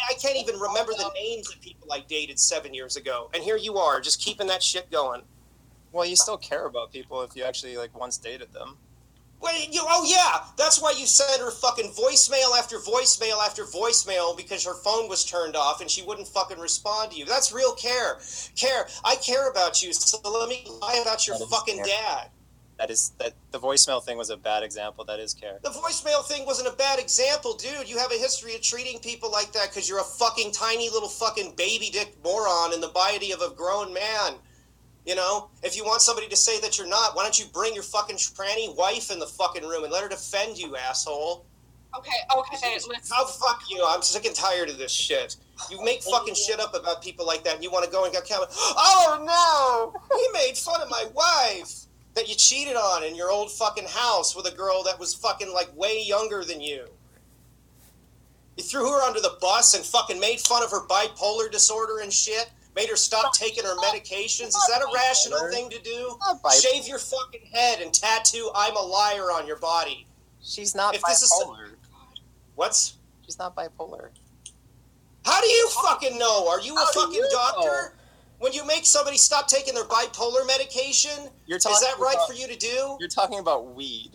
I can't even remember the names of people I dated 7 years ago. And here you are, just keeping that shit going. Well, you still care about people if you actually, like, once dated them. Well, oh yeah, that's why you sent her fucking voicemail after voicemail after voicemail because her phone was turned off and she wouldn't fucking respond to you. That's real care. I care about you, so let me lie about your fucking dad. That the voicemail thing was a bad example. That is care. The voicemail thing wasn't a bad example, dude. You have a history of treating people like that because you're a fucking tiny little fucking baby dick moron in the body of a grown man. You know, if you want somebody to say that you're not, why don't you bring your fucking tranny wife in the fucking room and let her defend you, asshole? Okay, listen. How fuck you? I'm sick and tired of this shit. You make fucking shit up about people like that and you want to go and go, oh no, he made fun of my wife that you cheated on in your old fucking house with a girl that was fucking like way younger than you. You threw her under the bus and fucking made fun of her bipolar disorder and shit. Made her stop taking her medications. Is that a rational thing to do? Shave your fucking head and tattoo "I'm a liar" on your body. She's not bipolar. What's? She's not bipolar. How do you fucking know? Are you a fucking doctor? When you make somebody stop taking their bipolar medication, is that right for you to do? You're talking about weed.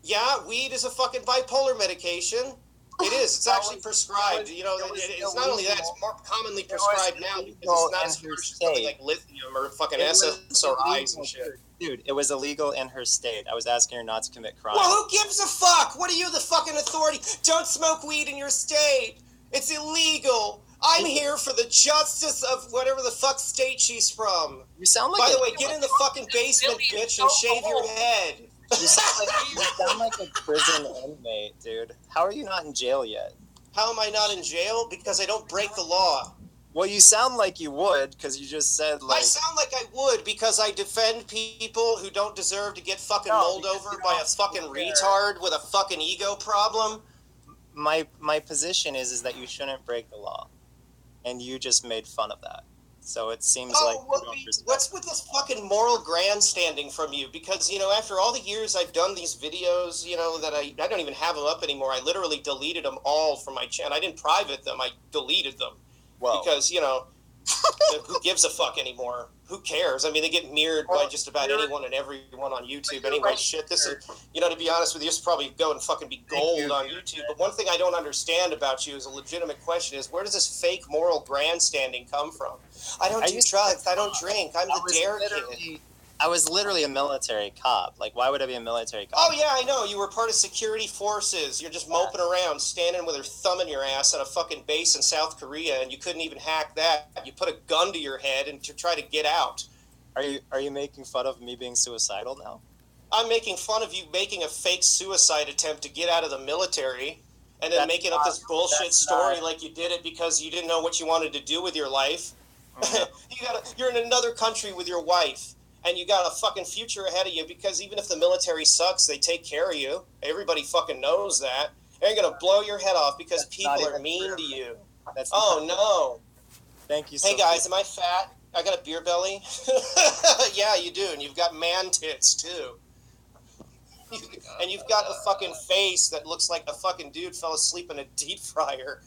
Yeah, weed is a fucking bipolar medication. It is. It's actually prescribed. You know, it's not only that, it's more commonly prescribed now because it's not as harsh as something like lithium or fucking SSRIs and shit. Dude, it was illegal in her state. I was asking her not to commit crime. Well, who gives a fuck? What are you, the fucking authority? Don't smoke weed in your state. It's illegal. I'm here for the justice of whatever the fuck state she's from. You sound like By the way, get in the fucking basement, bitch, and shave your head. You sound like a prison inmate, dude. How are you not in jail yet? How am I not in jail? Because I don't break the law. Well, you sound like you would, because you just said, like... I sound like I would, because I defend people who don't deserve to get fucking mulled over by a fucking retard with a fucking ego problem. My position is that you shouldn't break the law. And you just made fun of that. So it seems like what's with this fucking moral grandstanding from you? Because, you know, after all the years I've done these videos, you know, that I don't even have them up anymore. I literally deleted them all from my channel. I didn't private them. I deleted them. Because, you know, Who gives a fuck anymore? Who cares? I mean, they get mirrored by just about anyone and everyone on YouTube anyway. Right. Shit, this is, to be honest with you, this will probably go and fucking be gold on YouTube. But one thing I don't understand about you is a legitimate question is, where does this fake moral grandstanding come from? I don't do drugs. I don't drink. I'm the dare kid. I was literally a military cop. Like, why would I be a military cop? Oh, yeah, I know. You were part of security forces. You're just moping around, standing with your thumb in your ass on a fucking base in South Korea, and you couldn't even hack that. You put a gun to your head and to try to get out. Are you making fun of me being suicidal now? I'm making fun of you making a fake suicide attempt to get out of the military, and then making up this bullshit story like you did it because you didn't know what you wanted to do with your life. You're in another country with your wife. And you got a fucking future ahead of you because even if the military sucks, they take care of you. Everybody fucking knows that. They're going to blow your head off because people are mean to you. No. Thank you so much. Hey, guys, am I fat? I got a beer belly? Yeah, you do. And you've got man tits, too. And you've got a fucking face that looks like a fucking dude fell asleep in a deep fryer.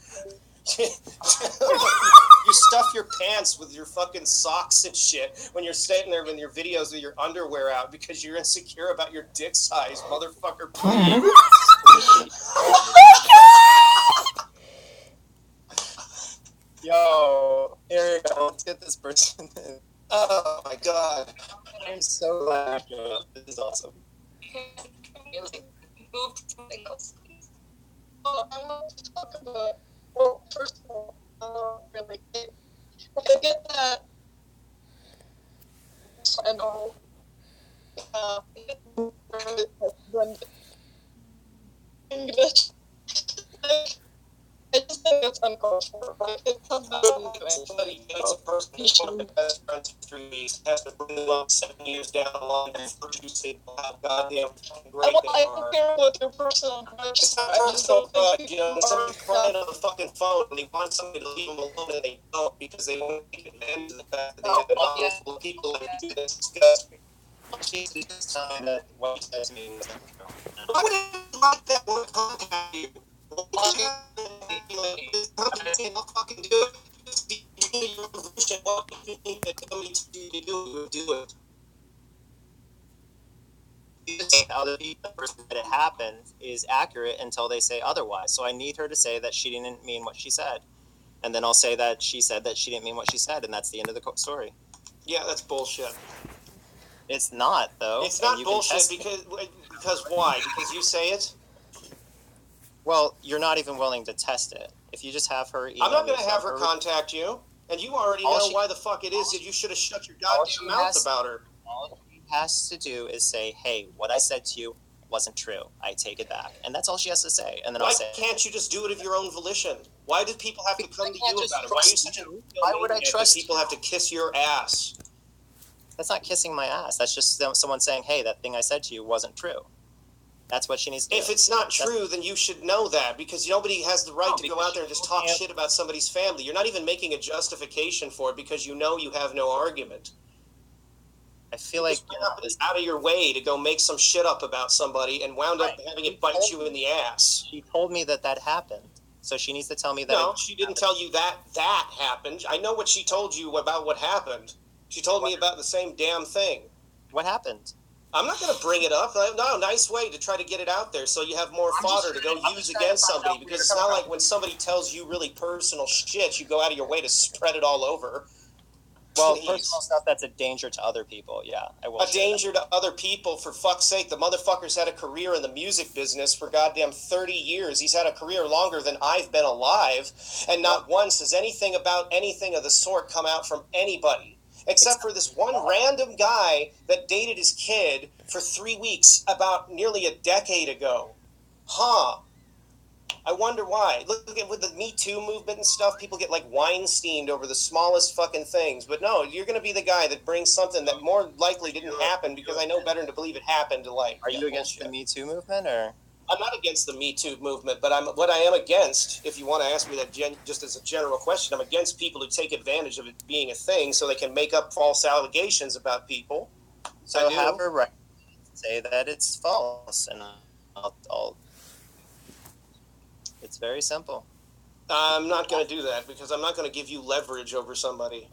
You stuff your pants with your fucking socks and shit when you're sitting there with your videos with your underwear out because you're insecure about your dick size, motherfucker. Yo, Eric, let's get this person in. Oh my god. I'm so glad you showed up. This is awesome. Move to something else. I want to talk about, well, first of all, really, if I get that, and all, English, I just think it's uncalled for. Like, it comes out Somebody makes a person who's one of the best friends for 3 weeks, has to bring them up 7 years down the line, and first you say how goddamn fucking great they I are. don't care what your personal grudge. It's not personal grudge, when somebody's crying on the fucking phone and they want somebody to leave them alone and they don't because they won't take advantage of the fact that they have multiple people like you. That's disgusting. Jesus, just tell me that what you said to me wasn't true. Why would I like that one contact you? I'll fucking do it. Just be your vision. What do you think that somebody to you to do it? Other people, the person that it happened is accurate until they say otherwise. So I need her to say that she didn't mean what she said. And then I'll say that she said that she didn't mean what she said, and that's the end of the story. Yeah, that's bullshit. It's not, though. It's not bullshit because why? Because you say it? Well, you're not even willing to test it. If you just have her email I'm not going to have her contact you. And you already know why the fuck it is that you should have shut your goddamn mouth about her. All she has to do is say, hey, what I said to you wasn't true. I take it back. And that's all she has to say. And then I'll say, why can't you just do it of your own volition? Why do people have to come to you about it? Why are you such a why would I trust people have to kiss your ass? That's not kissing my ass. That's just someone saying, hey, that thing I said to you wasn't true. That's what she needs to do. If it's not true, then you should know that, because nobody has the right to go out there and just talk shit about somebody's family. You're not even making a justification for it because you know you have no argument. I feel like out of your way to go make some shit up about somebody and wound up having it bite you in the ass. She told me that happened. So she needs to tell me that. No, she didn't tell you that happened. I know what she told you about what happened. She told me about the same damn thing. What happened? I'm not going to bring it up. No, nice way to try to get it out there so you have more fodder to go use against somebody, because it's not like when somebody tells you really personal shit, you go out of your way to spread it all over. Well, personal stuff that's a danger to other people, yeah. I will. A danger to other people, for fuck's sake. The motherfucker's had a career in the music business for goddamn 30 years. He's had a career longer than I've been alive, and not once has anything about anything of the sort come out from anybody. Except for this one random guy that dated his kid for 3 weeks about nearly a decade ago. Huh. I wonder why. Look at with the Me Too movement and stuff, people get like Weinsteined over the smallest fucking things. But no, you're going to be the guy that brings something that more likely didn't happen, because I know better than to believe it happened to like. Are you against the Me Too movement, or? I'm not against the Me Too movement, but what I am against, if you want to ask me that just as a general question, I'm against people who take advantage of it being a thing so they can make up false allegations about people. So have her right to say that it's false, and I'll. It's very simple. I'm not going to do that because I'm not going to give you leverage over somebody.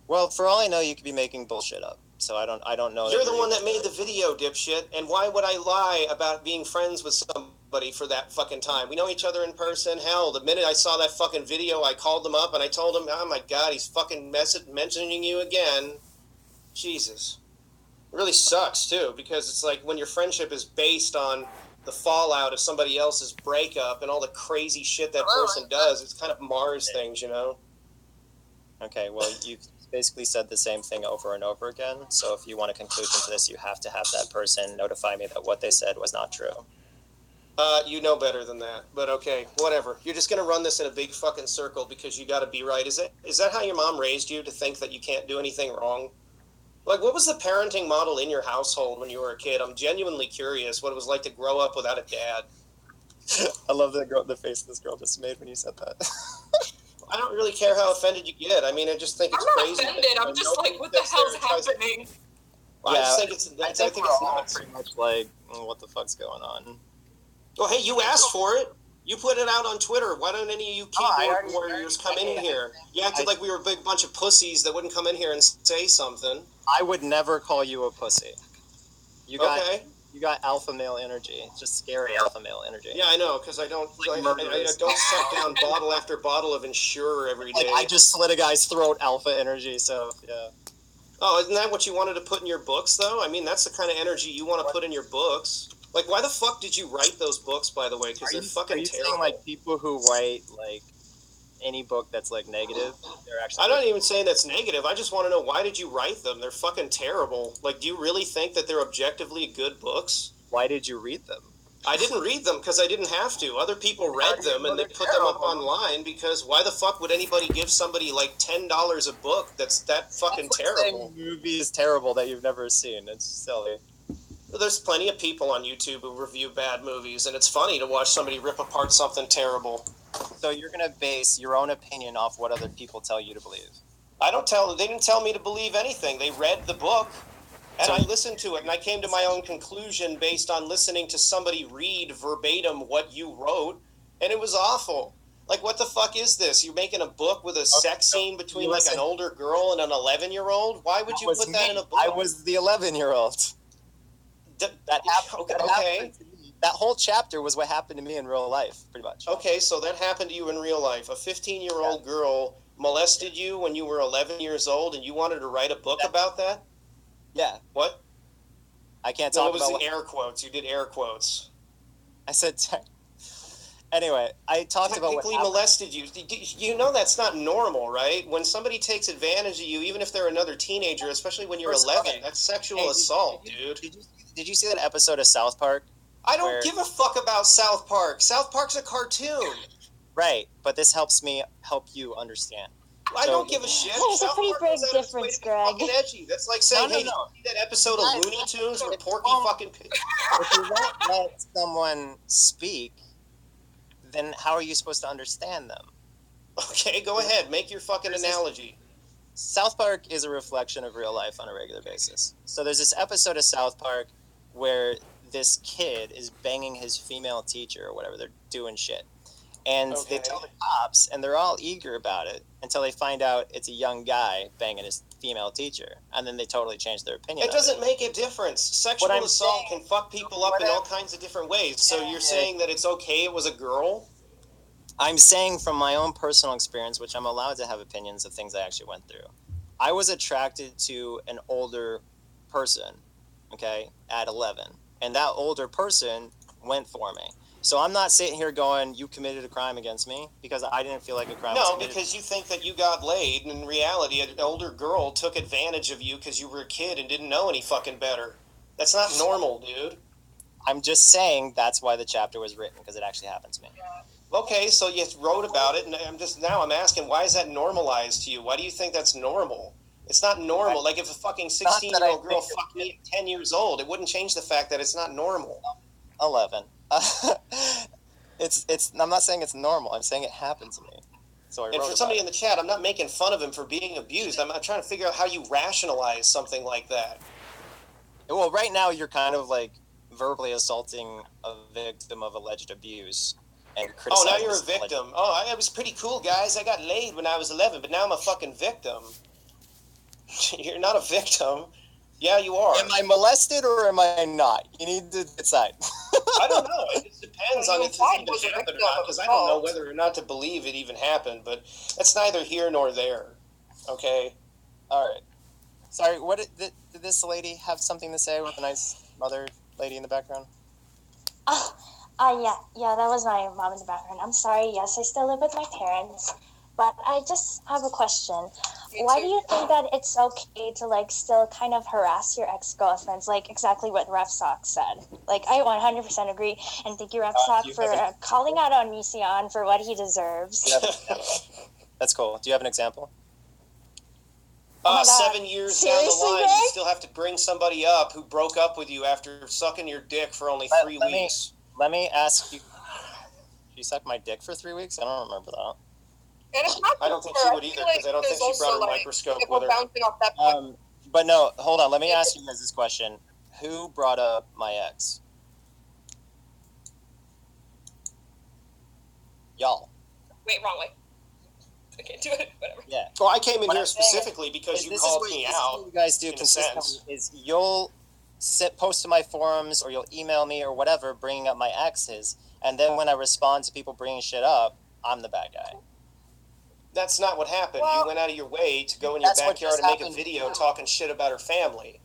Well, for all I know, you could be making bullshit up. So I don't know. You're the one that made the video, dipshit. And why would I lie about being friends with somebody for that fucking time? We know each other in person. Hell, the minute I saw that fucking video, I called them up and I told them, oh my God, he's fucking mentioning you again. Jesus. It really sucks, too, because it's like when your friendship is based on the fallout of somebody else's breakup and all the crazy shit that person does, it's kind of mars things, you know? Okay, well, you basically said the same thing over and over again. So if you want a conclusion to this, you have to have that person notify me that what they said was not true. You know better than that, but okay, whatever. You're just gonna run this in a big fucking circle because you gotta be right. Is that how your mom raised you, to think that you can't do anything wrong? Like, what was the parenting model in your household when you were a kid? I'm genuinely curious what it was like to grow up without a dad. I love the face this girl just made when you said that. I don't really care how offended you get. I mean, I just think it's crazy. I'm not offended. I'm just like, what the hell's happening? Yeah, I just think it's nuts. Pretty much like, what the fuck's going on? Well, hey, you asked for it. You put it out on Twitter. Why don't any of you keyboard warriors come in here? You acted like we were a big bunch of pussies that wouldn't come in here and say something. I would never call you a pussy. You got alpha male energy. It's just scary alpha male energy. Yeah, I know, because I don't suck down bottle after bottle of Ensure every day. Like, I just slit a guy's throat, alpha energy, so, yeah. Oh, isn't that what you wanted to put in your books, though? I mean, that's the kind of energy you want to put in your books. Like, why the fuck did you write those books, by the way? Because they're fucking terrible. Saying, like, people who write, like, any book that's, like, negative, they're actually... I'm not even saying that's negative. I just want to know, why did you write them? They're fucking terrible. Like, do you really think that they're objectively good books? Why did you read them? I didn't read them because I didn't have to. Other people read them and they put them up online, because why the fuck would anybody give somebody like $10 a book that's that fucking terrible? The movie is terrible that you've never seen. It's silly. There's plenty of people on YouTube who review bad movies, and it's funny to watch somebody rip apart something terrible. So you're gonna base your own opinion off what other people tell you to believe? They didn't tell me to believe anything. They read the book. And I listened to it, and I came to my own conclusion based on listening to somebody read verbatim what you wrote, and it was awful. Like, what the fuck is this? You're making a book with a sex scene between, like, an older girl and an 11-year-old? Why would you put that in a book? I was the 11-year-old. That happened to me. That whole chapter was what happened to me in real life, pretty much. Okay, so that happened to you in real life. A 15-year-old girl molested you when you were 11 years old, and you wanted to write a book about that? Yeah. What? I can't talk about... What was the air quotes? You did air quotes. I said... Anyway, I talked about what technically molested you. You know that's not normal, right? When somebody takes advantage of you, even if they're another teenager, especially when you're 11, that's sexual assault, dude. Did you see that episode of South Park? I don't give a fuck about South Park. South Park's a cartoon. Right, but this helps me help you understand. I don't give a shit. There's a pretty big difference, Greg. Edgy. That's like saying, hey, did you see that episode of Looney Tunes where Porky fucking... If you won't let someone speak, then how are you supposed to understand them? Okay, go ahead. Make your fucking analogy. South Park is a reflection of real life on a regular basis. So there's this episode of South Park where this kid is banging his female teacher or whatever. They're doing shit. And they tell the cops, and they're all eager about it until they find out it's a young guy banging his female teacher. And then they totally change their opinion. It doesn't make a difference. Sexual assault can fuck people up in all kinds of different ways. So you're saying that it's okay it was a girl? I'm saying from my own personal experience, which I'm allowed to have opinions of things I actually went through. I was attracted to an older person, okay, at 11. And that older person went for me. So I'm not sitting here going, you committed a crime against me, because I didn't feel like a crime was committed. No, because you think that you got laid, and in reality, an older girl took advantage of you because you were a kid and didn't know any fucking better. That's not normal, dude. I'm just saying that's why the chapter was written, because it actually happened to me. Okay, so you wrote about it, and I'm asking, why is that normalized to you? Why do you think that's normal? It's not normal. Like, if a fucking 16-year-old girl fucked me at 10 years old, it wouldn't change the fact that it's not normal. 11. I'm not saying it's normal. I'm saying it happened to me. So I wrote for somebody in the chat, I'm not making fun of him for being abused. I'm trying to figure out how you rationalize something like that. Well, right now you're kind of like verbally assaulting a victim of alleged abuse. and Oh, criticizing. now you're a victim. Oh, I was pretty cool, guys. I got laid when I was 11, but now I'm a fucking victim. You're not a victim. Yeah, you are. Am I molested or am I not? You need to decide. I don't know. It just depends on if this even was a happened or victim not, of because I don't know assault. whether or not to believe it even happened, but that's neither here nor there. Okay? All right. Sorry, what did this lady have something to say with a nice mother lady in the background? Yeah, that was my mom in the background. I'm sorry, yes, I still live with my parents, but I just have a question. Why do you think that it's okay to, like, still kind of harass your ex-girlfriends, like exactly what Ref Sock said? Like, I 100% agree, and thank you, Ref Sock, for calling out Onision for what he deserves. That's cool. Do you have an example? Oh my God. 7 years Seriously, down the line, Greg? you still have to bring somebody up who broke up with you after sucking your dick for only 3 weeks. Let me ask you. She sucked my dick for 3 weeks? I don't remember that. And it's not I don't think she would either, because I don't think she brought her microscope with her. Bouncing off that point. But no, hold on. Let me ask you guys this question. Who brought up my ex? Y'all. Wait, wrong way. I can't do it. Whatever. Yeah. Well, I came in here specifically because you called me out. What you guys do consistently is you'll post to my forums or you'll email me or whatever bringing up my exes, and then when I respond to people bringing shit up, I'm the bad guy. That's not what happened. Well, you went out of your way to go in your backyard and make a video talking shit about her family.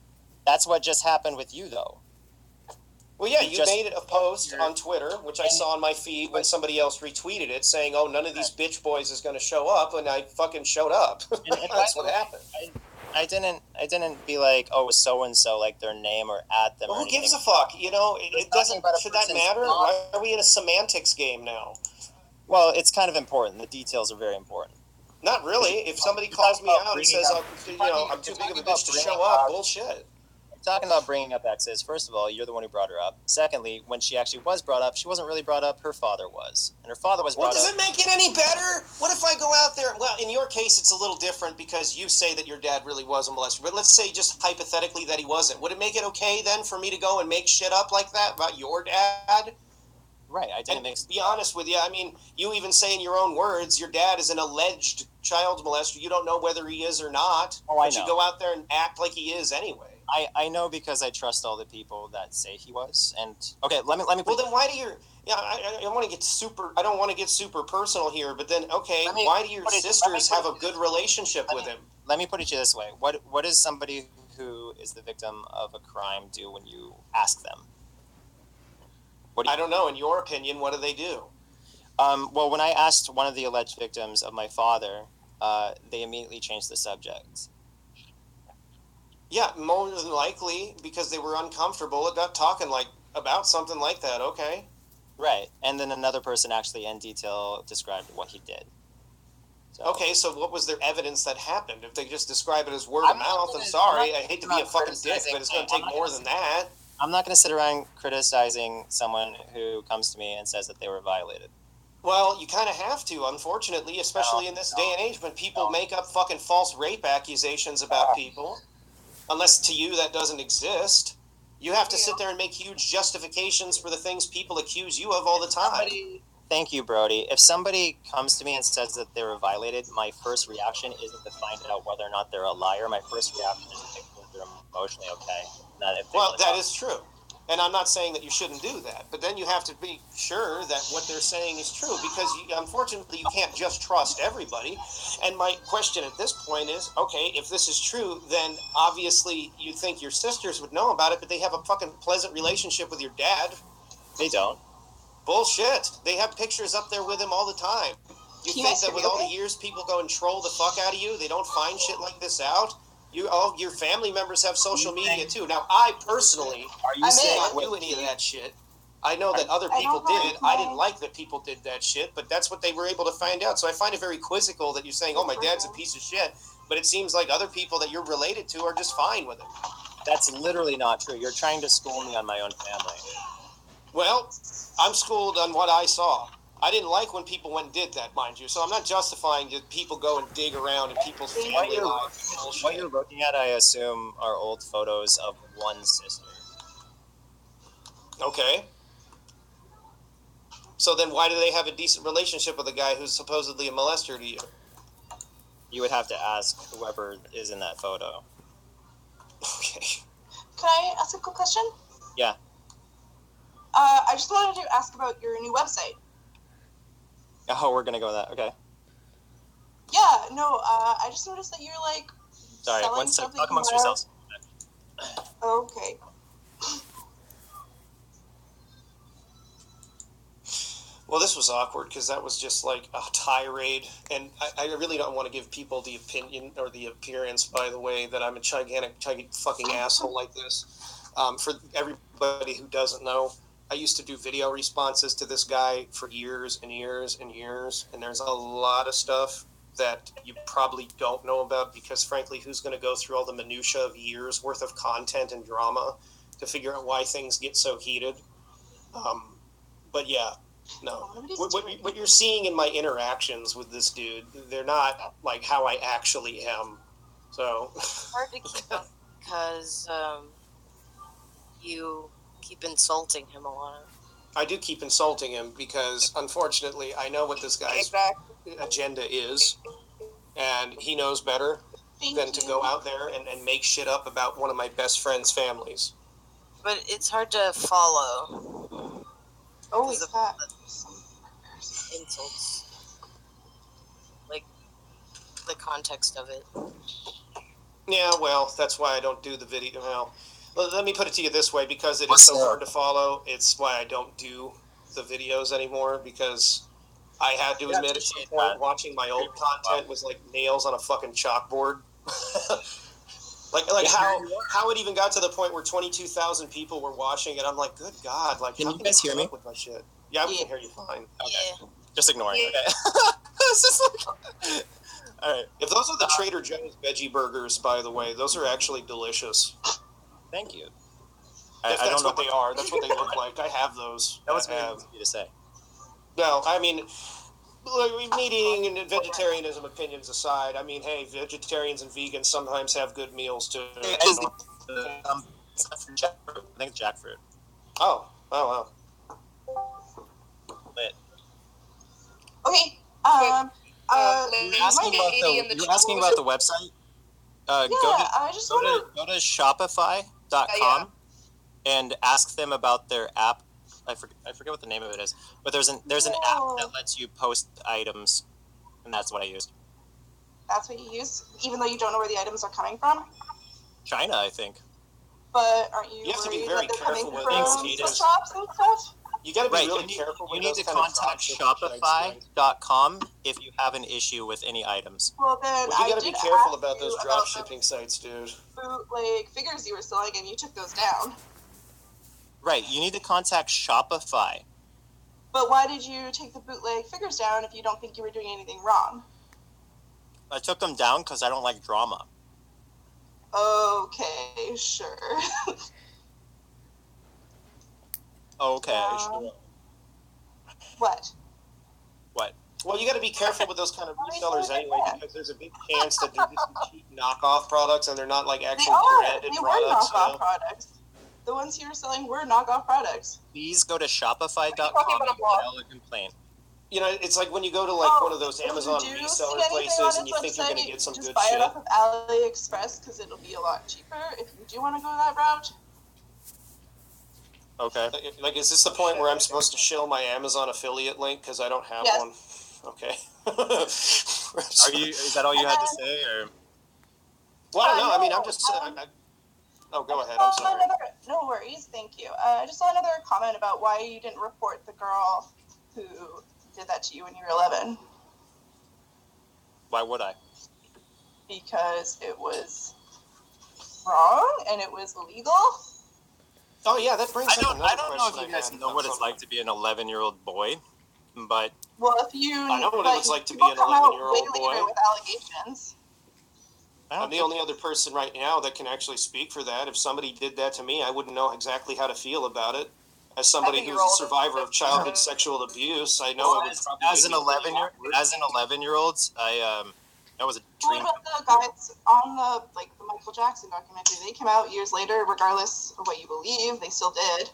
That's what just happened with you, though. Well, yeah, you made a post on Twitter, which I saw on my feed when somebody else retweeted it, saying, oh, none of these bitch boys is going to show up, and I fucking showed up. That's what happened. I didn't be like, oh, so-and-so, like their name or at them. Well, or who gives anything. a fuck? You know, it doesn't, should that matter? Why are we in a semantics game now? Well, it's kind of important. The details are very important. Not really. If somebody calls me out and says, I'm too big of a bitch to show up, bullshit. Talking about bringing up exes, first of all, you're the one who brought her up. Secondly, when she actually was brought up, she wasn't really brought up. Her father was. And her father was brought up. Well, does it make it any better? What if I go out there? Well, in your case, it's a little different because you say that your dad really was a molester. But let's say just hypothetically that he wasn't. Would it make it okay then for me to go and make shit up like that about your dad? Right, I didn't make. To be honest with you, I mean, you even say in your own words, your dad is an alleged child molester. You don't know whether he is or not. Oh, I know. But you go out there and act like he is anyway. I know because I trust all the people that say he was. And okay, let me. Well, then why do you? Yeah, I want to get super. I don't want to get super personal here, but then okay, why do your sisters have a good relationship with him? Let me put it to you this way: what does somebody who is the victim of a crime do when you ask them? I don't know. In your opinion, what do they do? Well, when I asked one of the alleged victims of my father, they immediately changed the subject. Yeah, more than likely because they were uncomfortable about talking about something like that. Okay. Right, and then another person actually in detail described what he did. So. Okay, so what was their evidence that happened? If they just describe it as word of mouth, I'm sorry. I hate to be a fucking dick, but it's going to take more than that. I'm not going to sit around criticizing someone who comes to me and says that they were violated. Well, you kind of have to, unfortunately, especially in this day and age when people make up fucking false rape accusations about people. Unless to you that doesn't exist. You have to sit there and make huge justifications for the things people accuse you of all the time. Thank you, Brody. If somebody comes to me and says that they were violated, my first reaction isn't to find out whether or not they're a liar. My first reaction is to make sure they're emotionally okay. Not if well, that is true. And I'm not saying that you shouldn't do that. But then you have to be sure that what they're saying is true because, unfortunately, you can't just trust everybody. And my question at this point is, okay, if this is true, then obviously you think your sisters would know about it, but they have a fucking pleasant relationship with your dad. They don't. Bullshit. They have pictures up there with him all the time. You think that with all the years people go and troll the fuck out of you, they don't find shit like this out? All your family members have social media too. Now, I personally did not do any of that shit. I know that other people did. I didn't like that people did that shit, but that's what they were able to find out. So I find it very quizzical that you're saying, oh, my dad's a piece of shit, but it seems like other people that you're related to are just fine with it. That's literally not true. You're trying to school me on my own family. Well, I'm schooled on what I saw. I didn't like when people went and did that, mind you. So I'm not justifying that people go and dig around in people's family lives. What you're looking at, I assume, are old photos of one sister. Okay. So then why do they have a decent relationship with a guy who's supposedly a molester to you? You would have to ask whoever is in that photo. Okay. Can I ask a quick question? Yeah. I just wanted to ask about your new website. Oh, we're gonna go with that. Okay. Yeah, no, I just noticed that you're like Sorry, selling one sec. something Talk amongst more- yourselves. Okay. Well, this was awkward because that was just like a tirade, and I really don't want to give people the opinion or the appearance, by the way, that I'm a gigantic fucking asshole like this. For everybody who doesn't know, I used to do video responses to this guy for years and years and years, and there's a lot of stuff that you probably don't know about because, frankly, who's going to go through all the minutia of years worth of content and drama to figure out why things get so heated? But yeah. No, what you're seeing in my interactions with this dude, they're not like how I actually am. So hard to keep up because you keep insulting him a lot. I do keep insulting him because, unfortunately, I know what this guy's agenda is, and he knows better than to go out there and make shit up about one of my best friend's families. But it's hard to follow. Oh, is that insults, like the context of it. Yeah, well, that's why I don't do the video. Well, let me put it to you this way, because it is so hard to follow. It's why I don't do the videos anymore, because I had to admit at some point watching my old content was like nails on a fucking chalkboard. like how it even got to the point where 22,000 people were watching it. I'm like, good God, like Can how you can guys hear me? with my shit? Yeah, we can hear you fine. Okay. Yeah. Just ignoring. Okay. It's just like, all right. If those are the Trader Joe's veggie burgers, by the way, those are actually delicious. Thank you. If I that's don't know what they are. That's what they look like. I have those. That was very easy to say. No, I mean, meat eating and vegetarianism opinions aside, I mean, hey, vegetarians and vegans sometimes have good meals too. I think it's jackfruit. Oh, wow. okay? You're asking about the website? Go to Shopify.com and ask them about their app. I forget what the name of it is, but there's an app that lets you post items, and that's what I used. That's what you use, even though you don't know where the items are coming from? China, I think. But aren't you have to be worried very that they're careful coming with from these shops and stuff? You got to be Right, really careful with You need those to kind of contact dropshipping Shopify.com if you have an issue with any items. Well, then you got to be careful about those drop shipping sites, dude. Bootleg figures you were selling, and you took those down. Right, you need to contact Shopify. But why did you take the bootleg figures down if you don't think you were doing anything wrong? I took them down because I don't like drama. Okay, sure. Okay, sure. What? Well, you got to be careful with those kind of resellers anyway, because there's a big chance that they're just some cheap knockoff products and they're not like actual branded products. They were knockoff products. The ones you were selling were knockoff products. Please go to Shopify.com and file a complaint. You know, it's like when you go to like one of those Amazon reseller places and you think you're going to get some good shit. Just buy it off of AliExpress because it'll be a lot cheaper if you do want to go that route. Okay. Like, is this the point where I'm supposed to shill my Amazon affiliate link because I don't have one? Okay. Is that all you had to say, or? Well, I don't know. I mean, I'm just. Oh, go ahead. I'm sorry. No worries. Thank you. I just saw another comment about why you didn't report the girl who did that to you when you were 11. Why would I? Because it was wrong and it was illegal. Oh yeah, that brings. I don't know if you guys know what it's like to be an 11-year-old boy, but. Well, if you. I know what it was like to be an 11-year-old boy. With allegations. I'm the only other person right now that can actually speak for that. If somebody did that to me, I wouldn't know exactly how to feel about it. As somebody who's a survivor of childhood sexual abuse, I know it would probably as an 11-year-old, that was a dream. What about the guys on the Michael Jackson documentary? They came out years later, regardless of what you believe. They still did.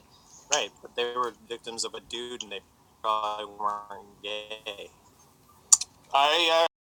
Right, but they were victims of a dude, and they probably weren't gay. I